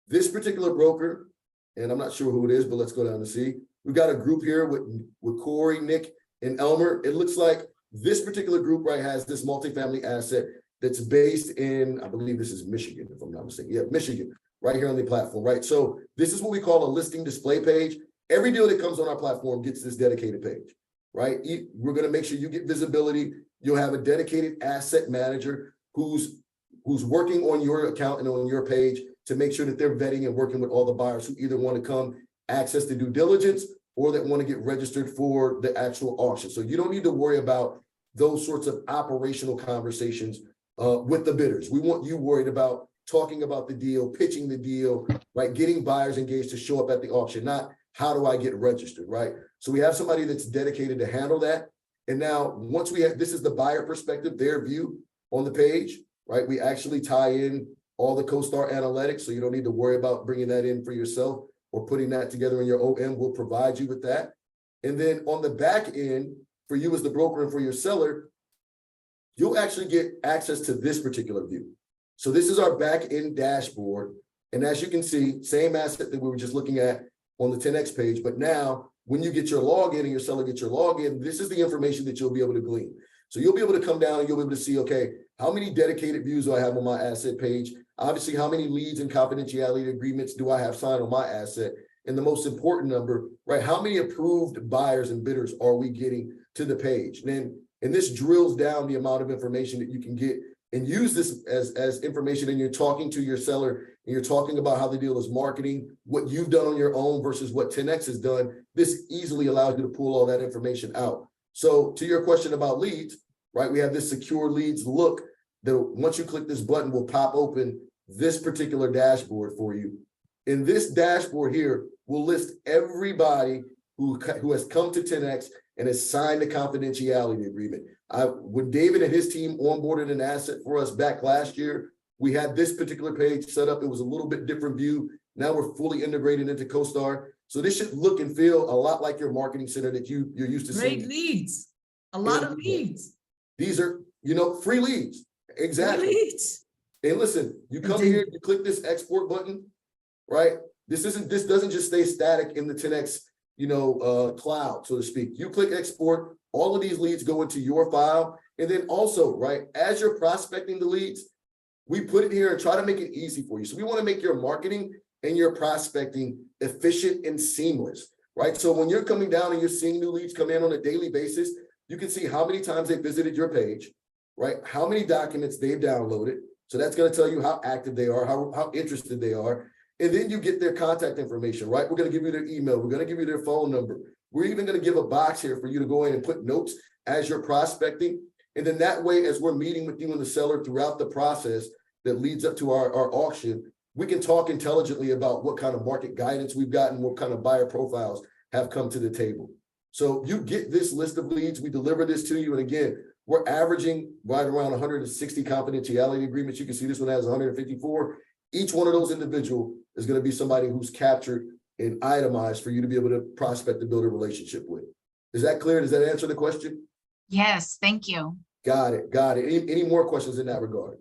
this particular broker, and I'm not sure who it is, but let's go down and see. We've got a group here with Corey, Nick, and Elmer. It looks like this particular group, right, has this multifamily asset that's based in, I believe this is Michigan, if I'm not mistaken. Yeah, Michigan, right here on the platform, right? So this is what we call a listing display page. Every deal that comes on our platform gets this dedicated page, right? We're going to make sure you get visibility. You'll have a dedicated asset manager who's working on your account and on your page to make sure that they're vetting and working with all the buyers who either want to come access the due diligence or that want to get registered for the actual auction. So you don't need to worry about those sorts of operational conversations with the bidders. We want you worried about talking about the deal, pitching the deal, right? Getting buyers engaged to show up at the auction, not how do I get registered, right? So we have somebody that's dedicated to handle that. And now once we have, this is the buyer perspective, their view on the page, right? We actually tie in all the CoStar analytics, so you don't need to worry about bringing that in for yourself or putting that together in your OM. We'll provide you with that. And then on the back end, for you as the broker and for your seller, you'll actually get access to this particular view. So this is our back end dashboard. And as you can see, same asset that we were just looking at on the 10X page, but now when you get your login and your seller gets your login, this is the information that you'll be able to glean. So you'll be able to come down and you'll be able to see, okay, how many dedicated views do I have on my asset page? Obviously, how many leads and confidentiality agreements do I have signed on my asset? And the most important number, right? How many approved buyers and bidders are we getting to the page? And this drills down the amount of information that you can get and use this as information. And you're talking to your seller and you're talking about how the deal is marketing, what you've done on your own versus what 10X has done. This easily allows you to pull all that information out. So to your question about leads, right? We have this secure leads look that once you click this button will pop open this particular dashboard for you. In this dashboard here, we'll list everybody who has come to 10X and has signed a confidentiality agreement. When David and his team onboarded an asset for us back last year, we had this particular page set up. It was a little bit different view. Now we're fully integrated into CoStar. So this should look and feel a lot like your marketing center that you're used to seeing. Great leads, a lot of leads. These are, free leads. Exactly. Free leads. And listen, you come here, you click this export button, right? This doesn't just stay static in the 10X, cloud, so to speak. You click export, all of these leads go into your file. And then also, right, as you're prospecting the leads, we put it here and try to make it easy for you. So we want to make your marketing and your prospecting efficient and seamless, right? So when you're coming down and you're seeing new leads come in on a daily basis, you can see how many times they visited your page, right? How many documents they've downloaded. So that's going to tell you how active they are, how interested they are. And then you get their contact information, right? We're going to give you their email. We're going to give you their phone number. We're even going to give a box here for you to go in and put notes as you're prospecting. And then that way, as we're meeting with you and the seller throughout the process that leads up to our auction, we can talk intelligently about what kind of market guidance we've gotten, what kind of buyer profiles have come to the table. So you get this list of leads, we deliver this to you. And again, we're averaging right around 160 confidentiality agreements. You can see this one has 154. Each one of those individual is going to be somebody who's captured and itemized for you to be able to prospect and build a relationship with. Is that clear? Does that answer the question? Yes, thank you. Got it. Any more questions in that regard?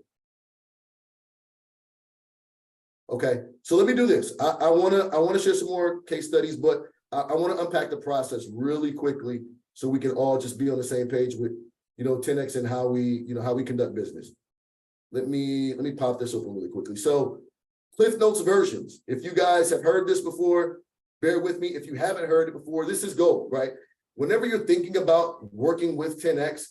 Okay, so let me do this. I wanna share some more case studies, but I wanna unpack the process really quickly so we can all just be on the same page with, you know, 10X and how we, you know, how we conduct business. Let me pop this open really quickly. So Cliff Notes versions. If you guys have heard this before, bear with me. If you haven't heard it before, this is gold, right? Whenever you're thinking about working with 10X,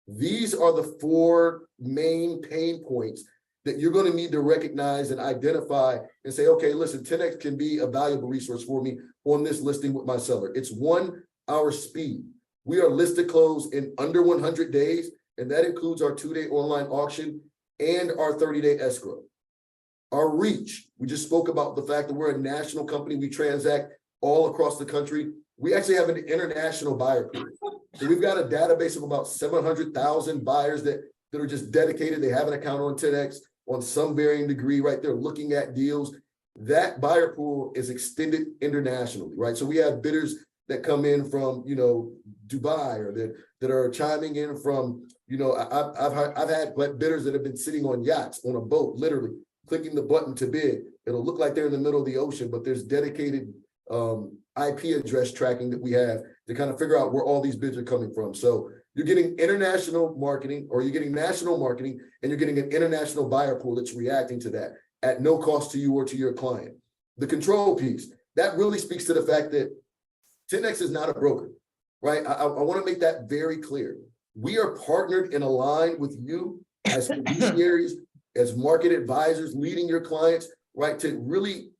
these are the 4 main pain points that you're going to need to recognize and identify and say, okay, listen, 10X can be a valuable resource for me on this listing with my seller. It's 1, our speed. We are list to close in under 100 days, and that includes our 2-day online auction and our 30-day escrow. Our reach, we just spoke about the fact that we're a national company. We transact all across the country. We actually have an international buyer pool. So we've got a database of about 700,000 buyers that are just dedicated. They have an account on 10X on some varying degree, right? They're looking at deals. That buyer pool is extended internationally, right? So we have bidders that come in from, you know, Dubai, or that are chiming in from, you know, I've had bidders that have been sitting on yachts, on a boat, literally clicking the button to bid. It'll look like they're in the middle of the ocean, but there's dedicated IP address tracking that we have to kind of figure out where all these bids are coming from. So you're getting international marketing, or you're getting national marketing, and you're getting an international buyer pool that's reacting to that at no cost to you or to your client. The control piece, that really speaks to the fact that 10X is not a broker, right? I want to make that very clear. We are partnered and aligned with you as fiduciaries, as market advisors, leading your clients, right, to really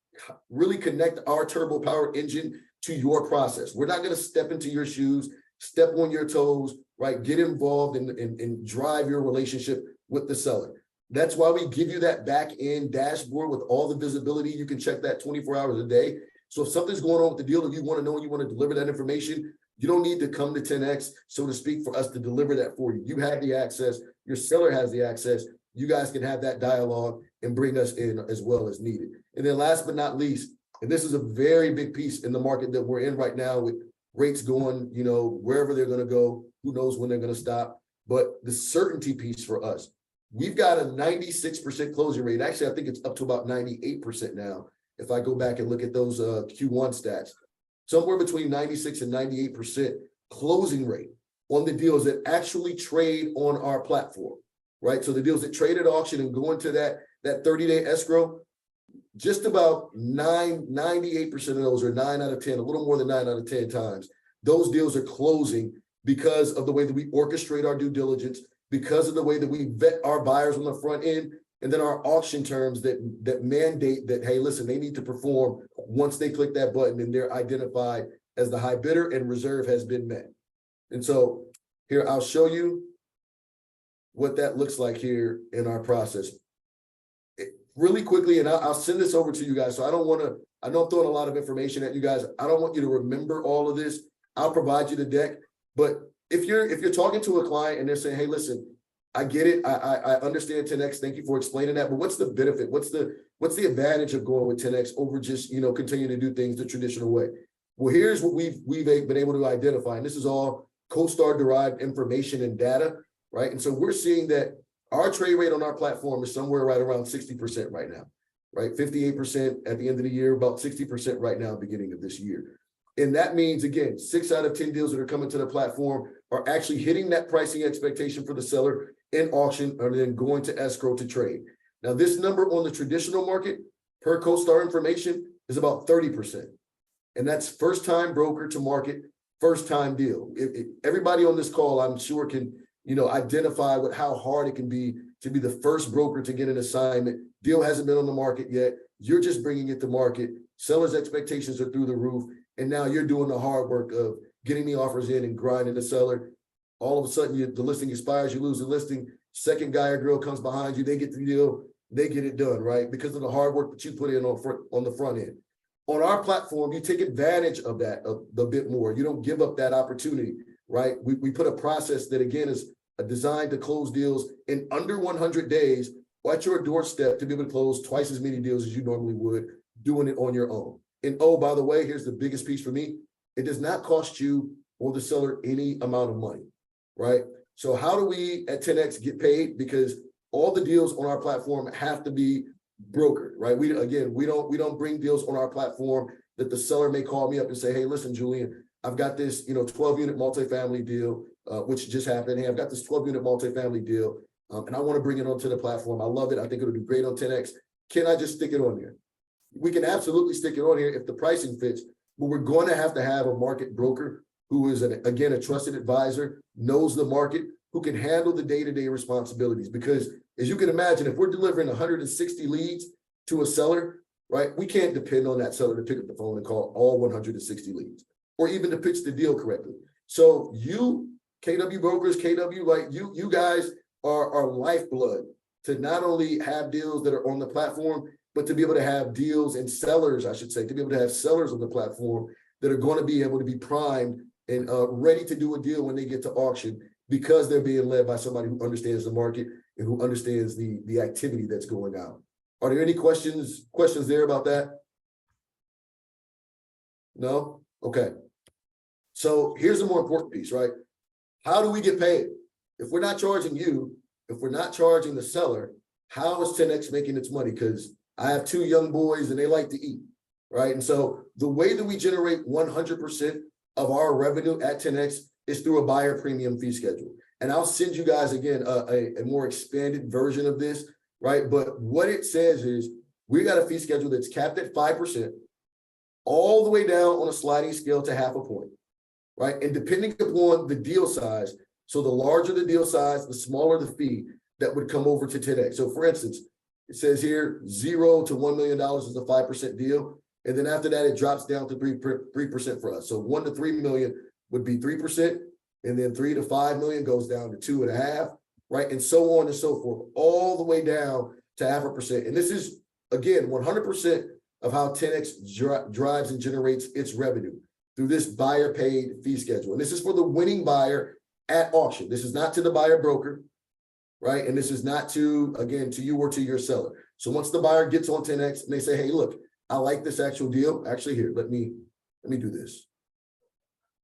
connect our turbo power engine to your process. We're not going to step into your shoes, step on your toes, right? Get involved and drive your relationship with the seller. That's why we give you that back end dashboard with all the visibility. You can check that 24 hours a day. So if something's going on with the deal and you want to know and you want to deliver that information, you don't need to come to 10X, so to speak, for us to deliver that for you. You have the access. Your seller has the access. You guys can have that dialogue and bring us in as well as needed. And then last but not least, and this is a very big piece in the market that we're in right now, with rates going, you know, wherever they're going to go, who knows when they're going to stop. But the certainty piece for us, we've got a 96% closing rate. Actually, I think it's up to about 98% now. If I go back and look at those Q1 stats, somewhere between 96 and 98% closing rate on the deals that actually trade on our platform, right? So the deals that trade at auction and go into that 30-day escrow, just about 98% of those, or 9 out of 10, a little more than 9 out of 10 times, those deals are closing because of the way that we orchestrate our due diligence, because of the way that we vet our buyers on the front end, and then our auction terms that mandate that, hey, listen, they need to perform once they click that button and they're identified as the high bidder and reserve has been met. And so here, I'll show you what that looks like here in our process. Really quickly, and I'll send this over to you guys. So I know I'm throwing a lot of information at you guys. I don't want you to remember all of this. I'll provide you the deck. But if you're talking to a client and they're saying, hey, listen, I get it. I understand 10X. Thank you for explaining that. But what's the benefit? What's the advantage of going with 10X over just, you know, continue to do things the traditional way? Well, here's what we've been able to identify. And this is all CoStar derived information and data, right? And so we're seeing that our trade rate on our platform is somewhere right around 60% right now, right? 58% at the end of the year, about 60% right now, beginning of this year. And that means, again, 6 out of 10 deals that are coming to the platform are actually hitting that pricing expectation for the seller in auction, and then going to escrow to trade. Now, this number on the traditional market per CoStar information is about 30%. And that's first time broker to market, first time deal. Everybody on this call, I'm sure, can, you know, identify with how hard it can be to be the first broker to get an assignment. Deal hasn't been on the market yet. You're just bringing it to market. Seller's expectations are through the roof. And now you're doing the hard work of getting the offers in and grinding the seller. All of a sudden, the listing expires, you lose the listing. Second guy or girl comes behind you, they get the deal, they get it done, right? Because of the hard work that you put in on the front end. On our platform, you take advantage of that a bit more. You don't give up that opportunity, right? We put a process that, again, is designed to close deals in under 100 days at your doorstep, to be able to close twice as many deals as you normally would doing it on your own. And oh, by the way, here's the biggest piece for me. It does not cost you or the seller any amount of money, right? So how do we at 10X get paid? Because all the deals on our platform have to be brokered, right? We don't bring deals on our platform that the seller may call me up and say, hey, listen, Julian, I've got this, 12-unit multifamily deal, which just happened. Hey, I've got this 12-unit multifamily deal, and I want to bring it onto the platform. I love it. I think it'll do great on 10X. Can I just stick it on there? We can absolutely stick it on here if the pricing fits, but we're going to have a market broker who is, again, a trusted advisor, knows the market, who can handle the day-to-day responsibilities. Because as you can imagine, if we're delivering 160 leads to a seller, right, we can't depend on that seller to pick up the phone and call all 160 leads, or even to pitch the deal correctly. So you, KW brokers, KW, like you guys are lifeblood to not only have deals that are on the platform, but to be able to have deals and sellers, I should say, to be able to have sellers on the platform that are going to be able to be primed and ready to do a deal when they get to auction, because they're being led by somebody who understands the market and who understands the activity that's going on. Are there any questions there about that? No? Okay. So here's the more important piece, right? How do we get paid? If we're not charging you, if we're not charging the seller, how is 10X making its money? Because I have 2 young boys and they like to eat, right? And so the way that we generate 100% of our revenue at 10X is through a buyer premium fee schedule. And I'll send you guys, again, a more expanded version of this, right? But what it says is we got a fee schedule that's capped at 5%, all the way down on a sliding scale to 0.5 point, right? And depending upon the deal size, so the larger the deal size, the smaller the fee that would come over to 10X. So for instance, it says here $0 to $1 million is a 5% deal. And then after that, it drops down to 3% for us. So 1 to 3 million would be 3%. And then 3 to 5 million goes down to 2.5, right? And so on and so forth, all the way down to 0.5%. And this is, again, 100% of how 10X drives and generates its revenue through this buyer paid fee schedule. And this is for the winning buyer at auction. This is not to the buyer broker, right? And this is not to, again, to you or to your seller. So once the buyer gets on 10X and they say, hey, look, I like this actual deal. Actually, here, let me do this.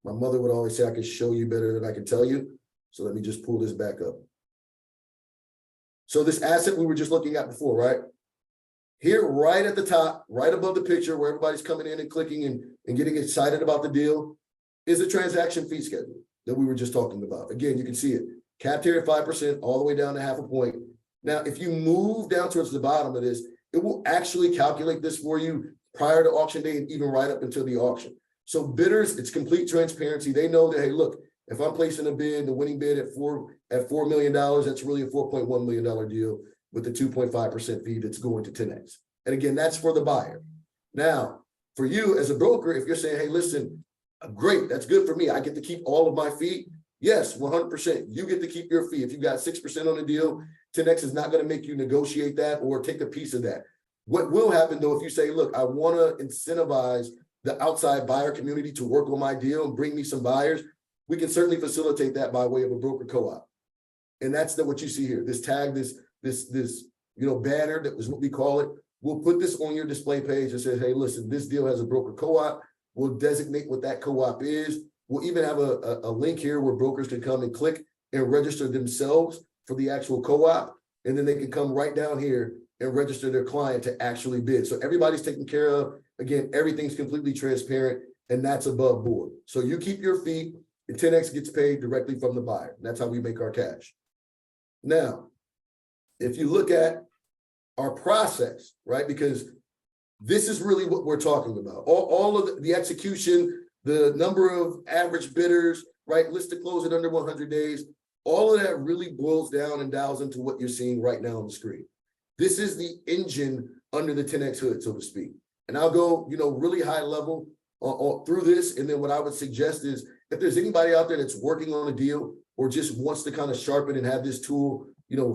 My mother would always say, I can show you better than I can tell you. So let me just pull this back up. So this asset we were just looking at before, right? Here, right at the top, right above the picture where everybody's coming in and clicking and getting excited about the deal, is the transaction fee schedule that we were just talking about. Again, you can see it capped here at 5%, all the way down to 0.5 point. Now, if you move down towards the bottom of this, it will actually calculate this for you prior to auction day and even right up until the auction. So bidders, it's complete transparency. They know that, hey, look, if I'm placing a bid, the winning bid at $4 million, that's really a $4.1 million deal with the 2.5% fee that's going to 10X. And again, that's for the buyer. Now, for you as a broker, if you're saying, hey, listen, great, that's good for me, I get to keep all of my fee. Yes, 100%. You get to keep your fee. If you got 6% on the deal, 10X is not going to make you negotiate that or take a piece of that. What will happen, though, if you say, look, I want to incentivize the outside buyer community to work on my deal and bring me some buyers, we can certainly facilitate that by way of a broker co-op. And that's what you see here. This tag, this banner, that was what we call it. We'll put this on your display page and say, hey, listen, this deal has a broker co-op. We'll designate what that co-op is. We'll even have a link here where brokers can come and click and register themselves for the actual co-op. And then they can come right down here and register their client to actually bid. So everybody's taken care of. Again, everything's completely transparent, and that's above board. So you keep your fee, and 10X gets paid directly from the buyer. That's how we make our cash. Now, if you look at our process, right, because this is really what we're talking about. All of the execution, the number of average bidders, right, list to close in under 100 days, all of that really boils down and dials into what you're seeing right now on the screen. This is the engine under the 10X hood, so to speak. And I'll go, really high level through this. And then what I would suggest is if there's anybody out there that's working on a deal or just wants to kind of sharpen and have this tool,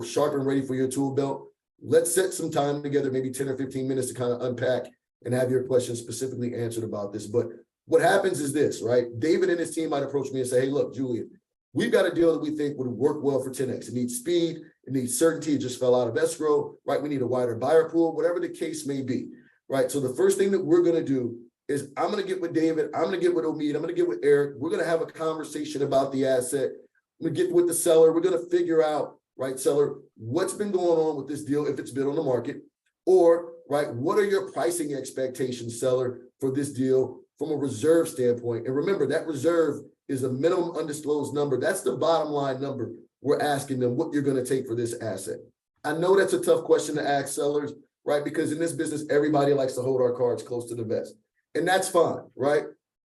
sharp and ready for your tool belt, let's set some time together, maybe 10 or 15 minutes to kind of unpack and have your questions specifically answered about this. But what happens is this, right? David and his team might approach me and say, hey, look, Julian, we've got a deal that we think would work well for 10X. It needs speed, it needs certainty, it just fell out of escrow, right? We need a wider buyer pool, whatever the case may be, right? So the first thing that we're going to do is I'm going to get with David, I'm going to get with Omid, I'm going to get with Eric. We're going to have a conversation about the asset. I'm going to get with the seller. We're going to figure out, right, seller, what's been going on with this deal if it's been on the market. Or, right, what are your pricing expectations, seller, for this deal from a reserve standpoint? And remember, that reserve is a minimum undisclosed number. That's the bottom line number. We're asking them what you're going to take for this asset. I know that's a tough question to ask sellers, right? Because in this business, everybody likes to hold our cards close to the vest. And that's fine, right?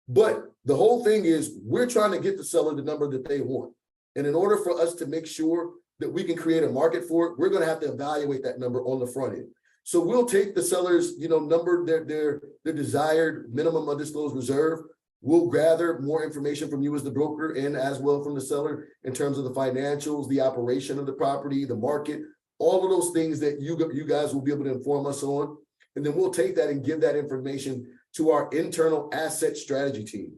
But the whole thing is we're trying to get the seller the number that they want. And in order for us to make sure that we can create a market for it, we're going to have to evaluate that number on the front end. So we'll take the seller's, number, their desired minimum undisclosed reserve. We'll gather more information from you as the broker and as well from the seller in terms of the financials, the operation of the property, the market, all of those things that you guys will be able to inform us on. And then we'll take that and give that information to our internal asset strategy team.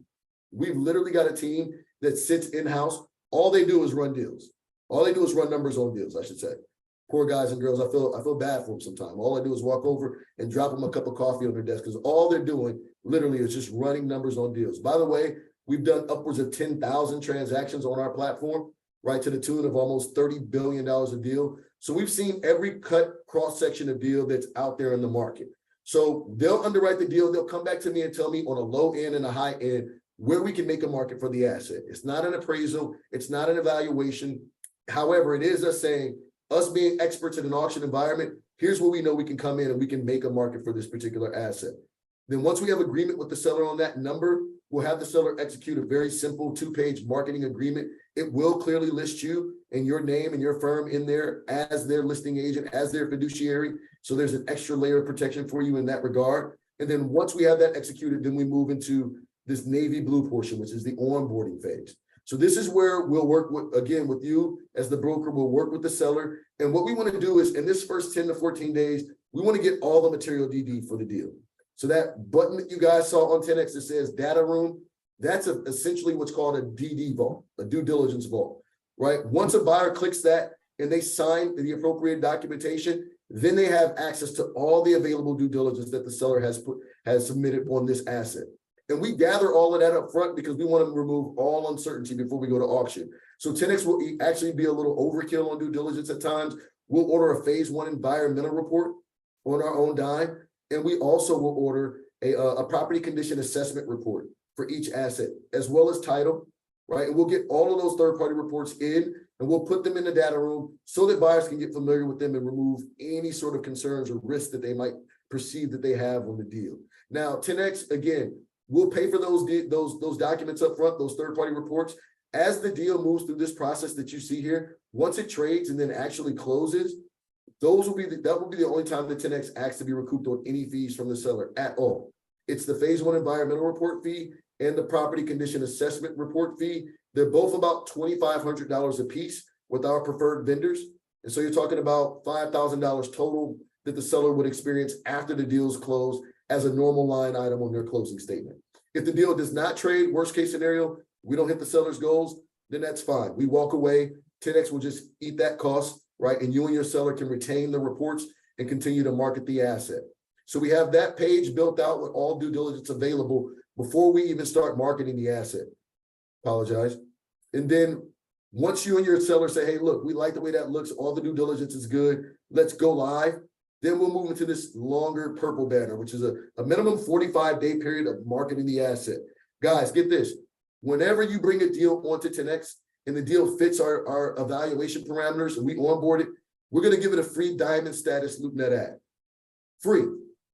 We've literally got a team that sits in-house. All they do is run deals. All they do is run numbers on deals, I should say. Poor guys and girls, I feel bad for them sometimes. All I do is walk over and drop them a cup of coffee on their desk because all they're doing literally is just running numbers on deals. By the way, we've done upwards of 10,000 transactions on our platform, right, to the tune of almost $30 billion a deal. So we've seen every cut cross-section of deal that's out there in the market. So they'll underwrite the deal. They'll come back to me and tell me on a low end and a high end where we can make a market for the asset. It's not an appraisal. It's not an evaluation. However, it is us saying, us being experts in an auction environment, here's where we know we can come in and we can make a market for this particular asset. Then once we have agreement with the seller on that number, we'll have the seller execute a very simple 2-page marketing agreement. It will clearly list you and your name and your firm in there as their listing agent, as their fiduciary. So there's an extra layer of protection for you in that regard. And then once we have that executed, then we move into this navy blue portion, which is the onboarding phase. So this is where we'll work with, again, with you as the broker, we'll work with the seller. And what we want to do is in this first 10 to 14 days, we want to get all the material DD for the deal. So that button that you guys saw on TEN-X that says data room, that's essentially what's called a DD vault, a due diligence vault, right? Once a buyer clicks that and they sign the appropriate documentation, then they have access to all the available due diligence that the seller has submitted on this asset. And we gather all of that up front because we want to remove all uncertainty before we go to auction. So TEN-X will actually be a little overkill on due diligence at times. We'll order a phase 1 environmental report on our own dime. And we also will order a property condition assessment report for each asset, as well as title, right? And we'll get all of those third-party reports in, and we'll put them in the data room so that buyers can get familiar with them and remove any sort of concerns or risks that they might perceive that they have on the deal. Now, TEN-X, again, we'll pay for those documents up front, those third-party reports. As the deal moves through this process that you see here, once it trades and then actually closes, that will be the only time that TEN-X asks to be recouped on any fees from the seller at all. It's the phase 1 environmental report fee and the property condition assessment report fee. They're both about $2,500 a piece with our preferred vendors. And so you're talking about $5,000 total that the seller would experience after the deal's closed as a normal line item on their closing statement. If the deal does not trade, worst case scenario, we don't hit the seller's goals, then that's fine. We walk away. TEN-X will just eat that cost, right? And you and your seller can retain the reports and continue to market the asset. So we have that page built out with all due diligence available before we even start marketing the asset. Apologize. And then once you and your seller say, hey, look, we like the way that looks, all the due diligence is good, let's go live. Then we'll move into this longer purple banner, which is a minimum 45-day period of marketing the asset. Guys, get this. Whenever you bring a deal onto TEN-X and the deal fits our evaluation parameters and we onboard it, we're going to give it a free diamond status LoopNet ad. Free.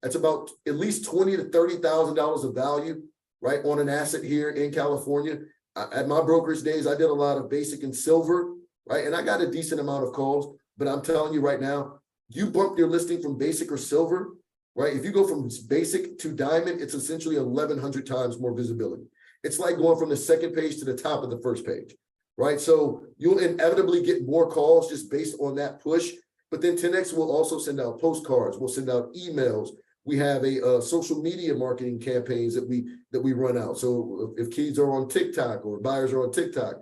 That's about at least $20,000 to $30,000 of value, right, on an asset here in California. At my brokerage days, I did a lot of basic and silver, right? And I got a decent amount of calls, but I'm telling you right now, you bump your listing from basic or silver, right? If you go from basic to diamond, it's essentially 1,100 times more visibility. It's like going from the second page to the top of the first page, right? So you'll inevitably get more calls just based on that push. But then TEN-X will also send out postcards. We'll send out emails. We have a social media marketing campaigns that we run out. So if kids are on TikTok or buyers are on TikTok,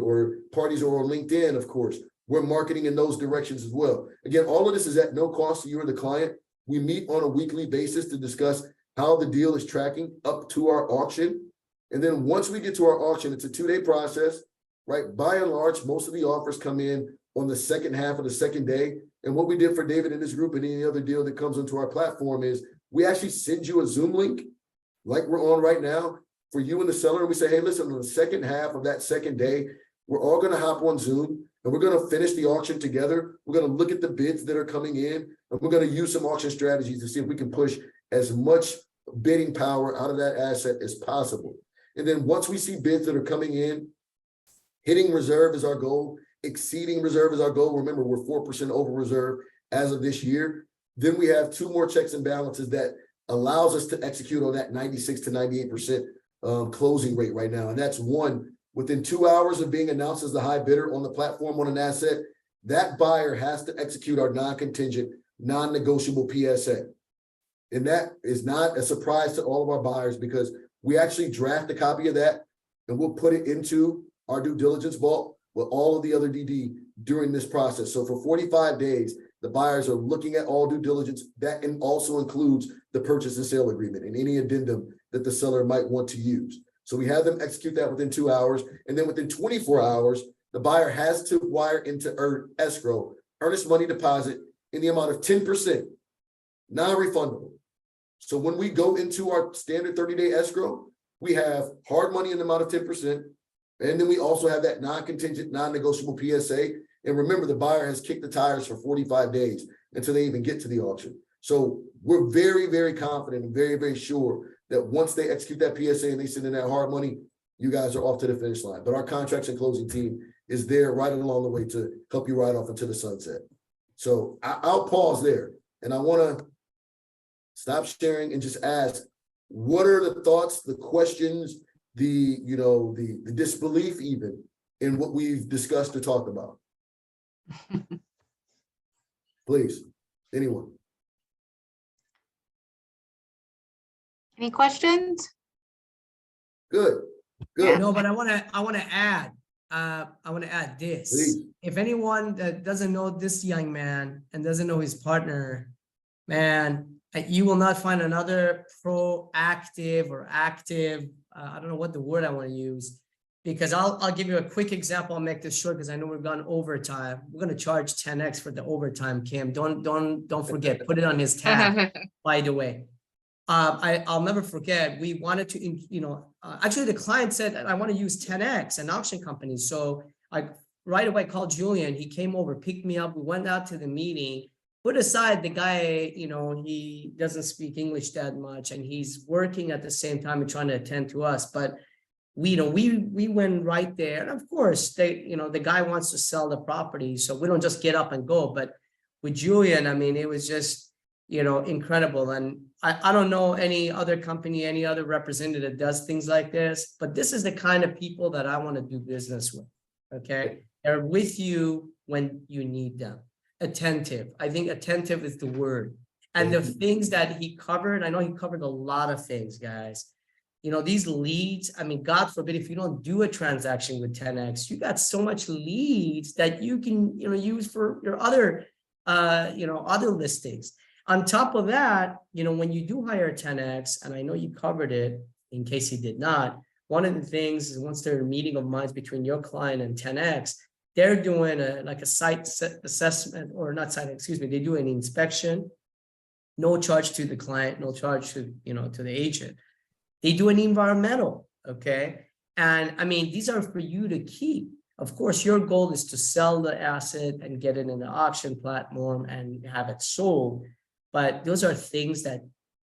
or parties are on LinkedIn, of course, we're marketing in those directions as well. Again, all of this is at no cost to you or the client. We meet on a weekly basis to discuss how the deal is tracking up to our auction. And then once we get to our auction, it's a 2-day process, right? By and large, most of the offers come in on the second half of the second day. And what we did for David and his group and any other deal that comes into our platform is we actually send you a Zoom link like we're on right now for you and the seller. And we say, hey, listen, on the second half of that second day, we're all going to hop on Zoom and we're going to finish the auction together. We're going to look at the bids that are coming in and we're going to use some auction strategies to see if we can push as much bidding power out of that asset as possible. And then once we see bids that are coming in, hitting reserve is our goal, exceeding reserve is our goal. Remember, we're 4% over reserve as of this year. Then we have 2 more checks and balances that allows us to execute on that 96 to 98% closing rate right now. And that's one, within 2 hours of being announced as the high bidder on the platform on an asset, that buyer has to execute our non-contingent, non-negotiable PSA. And that is not a surprise to all of our buyers because we actually draft a copy of that and we'll put it into our due diligence vault with all of the other DD during this process. So for 45 days, the buyers are looking at all due diligence. That also includes the purchase and sale agreement and any addendum that the seller might want to use. So we have them execute that within 2 hours. And then within 24 hours, the buyer has to wire into escrow, earnest money deposit in the amount of 10%, non-refundable. So when we go into our standard 30-day escrow, we have hard money in the amount of 10%. And then we also have that non-contingent, non-negotiable PSA. And remember, the buyer has kicked the tires for 45 days until they even get to the auction. So we're very, very confident and very, very sure that once they execute that PSA and they send in that hard money, you guys are off to the finish line. But our contracts and closing team is there right along the way to help you ride off into the sunset. So I'll pause there. And I want to stop sharing and just ask, what are the thoughts, the questions, the disbelief even in what we've discussed or talked about? Please, anyone. Any questions? Good. Yeah. No, but I want to add this. Please. If anyone that doesn't know this young man and doesn't know his partner, man, you will not find another proactive or active, I don't know what the word I want to use, because I'll give you a quick example. I'll make this short because I know we've gone overtime. We're going to charge 10X for the overtime, Kim. Don't forget, put it on his tab, by the way. I'll never forget, we wanted to, actually the client said, I want to use 10X, an auction company. So I right away called Julian. He came over, picked me up. We went out to the meeting, put aside the guy, he doesn't speak English that much and he's working at the same time and trying to attend to us. But we went right there. And of course, the guy wants to sell the property. So we don't just get up and go. But with Julian, I mean, it was just, incredible. And I don't know any other company, any other representative that does things like this, but this is the kind of people that I want to do business with. Okay. They're with you when you need them. Attentive. I think attentive is the word. And the things that he covered, I know he covered a lot of things, guys. These leads, I mean, God forbid, if you don't do a transaction with 10X, you got so much leads that you can, use for your other, other listings. On top of that, when you do hire 10X, and I know you covered it in case he did not, one of the things is once there's a meeting of minds between your client and 10X, they're doing a site assessment, or not site, excuse me, they do an inspection, no charge to the client, no charge to, to the agent. They do an environmental, okay? And I mean, these are for you to keep. Of course, your goal is to sell the asset and get it in the auction platform and have it sold. But those are things that,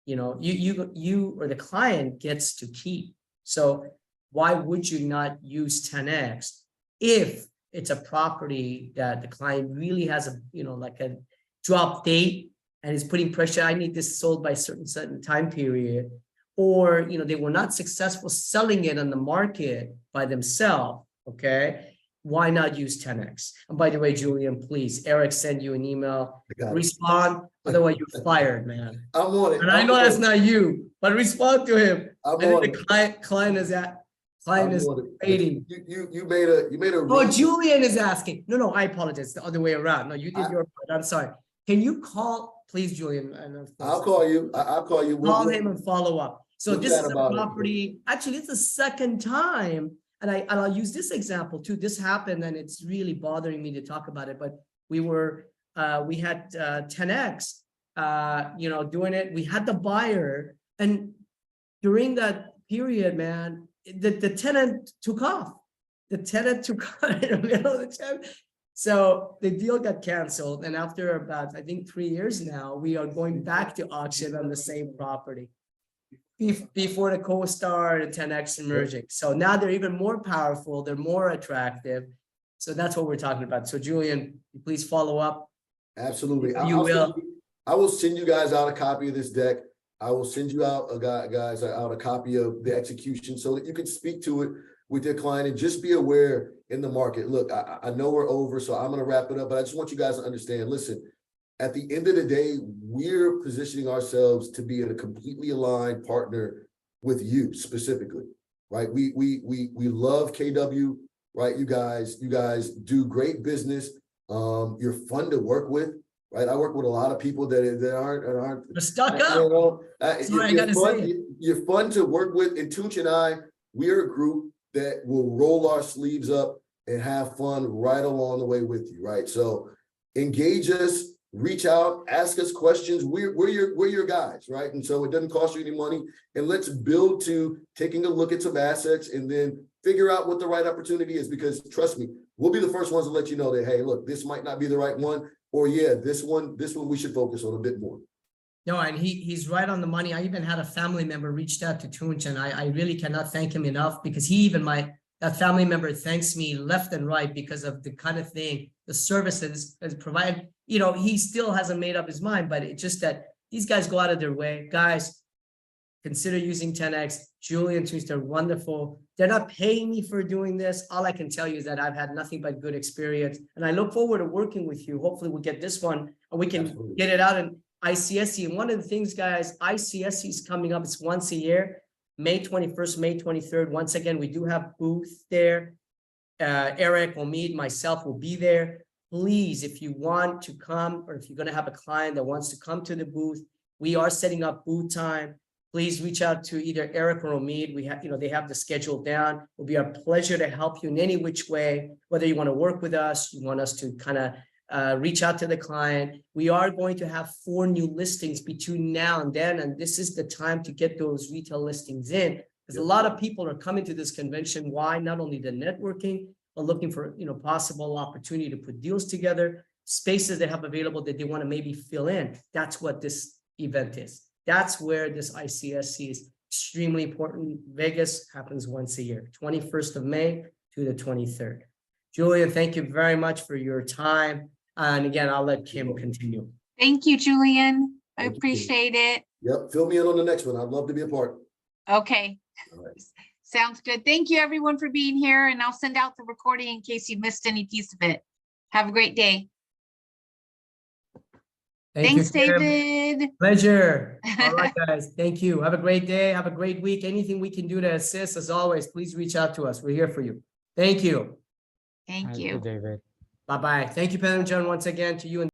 you or the client gets to keep. So why would you not use 10X if it's a property that the client really has a, like a drop date and is putting pressure, I need this sold by a certain time period, or, they were not successful selling it on the market by themselves, okay? Why not use 10X? And by the way, Julian, please, Eric send you an email, respond, otherwise you're fired, man. I'm on it. And I know that's not you, but respond to him. I'm And on then it. the client is waiting. You made a Oh, Julian is asking. No, I apologize. The other way around. No, you did your part. I'm sorry. Can you call, please, Julian? I'll call you. I'll call you. Call him and follow up. So we'll this is a about property. Actually, it's the second time. And I'll use this example too. This happened and it's really bothering me to talk about it, but we were we had 10X, doing it. We had the buyer, and during that period, man, the tenant took off. The tenant took off in the middle of the time. So the deal got canceled. And after about, I think 3 years now, we are going back to auction on the same property before the CoStar and 10X emerging. So now they're even more powerful. They're more attractive. So that's what we're talking about. So Julian, please follow up. Absolutely. I will send you guys out a copy of this deck. I will send you out a copy of the execution so that you can speak to it with your client and just be aware in the market. Look, I know we're over, so I'm going to wrap it up, but I just want you guys to understand, listen, at the end of the day, we're positioning ourselves to be in a completely aligned partner with you specifically, right? We love KW, right? You guys do great business. You're fun to work with, right? I work with a lot of people that aren't We're stuck up. Sorry, you're fun to work with. And Tunch and I, we're a group that will roll our sleeves up and have fun right along the way with you, right? So engage us, reach out, ask us questions. We're your guys, right? And so it doesn't cost you any money. And let's build to taking a look at some assets and then figure out what the right opportunity is, because trust me, we'll be the first ones to let you know that, hey, look, this might not be the right one, or yeah, this one we should focus on a bit more. No, and he's right on the money. I even had a family member reached out to Tunch, and I really cannot thank him enough, because that family member thanks me left and right because of the kind of thing, the services is provided. He still hasn't made up his mind, but it's just that these guys go out of their way. Guys, consider using 10X. Julian, Tunch, they're wonderful. They're not paying me for doing this. All I can tell you is that I've had nothing but good experience, and I look forward to working with you. Hopefully we'll get this one and we can get it out in ICSC. And one of the things, guys, ICSC is coming up. It's once a year, May 21st, May 23rd. Once again, we do have booth there. Eric, Omid, myself will be there. Please, if you want to come, or if you're going to have a client that wants to come to the booth, we are setting up booth time. Please reach out to either Eric or Omid. We have, they have the schedule down. It will be our pleasure to help you in any which way, whether you want to work with us, you want us to kind of reach out to the client. We are going to have 4 new listings between now and then, and this is the time to get those retail listings in, because a lot of people are coming to this convention. Why? Not only the networking, but looking for possible opportunity to put deals together, spaces they have available that they want to maybe fill in. That's what this event is. That's where this ICSC is extremely important. Vegas happens once a year, 21st of May to the 23rd. Julian, thank you very much for your time. And again, I'll let Kim continue. Thank you, Julian. I Thank you. appreciate it. Yep, fill me in on the next one. I'd love to be a part. Okay. All right. Sounds good. Thank you, everyone, for being here. And I'll send out the recording in case you missed any piece of it. Have a great day. Thanks, Kim. David. Pleasure. All right, guys. Thank you. Have a great day. Have a great week. Anything we can do to assist, as always, please reach out to us. We're here for you. Thank you. Thank you. David. Bye-bye. Thank you, Pedram John, once again to you. And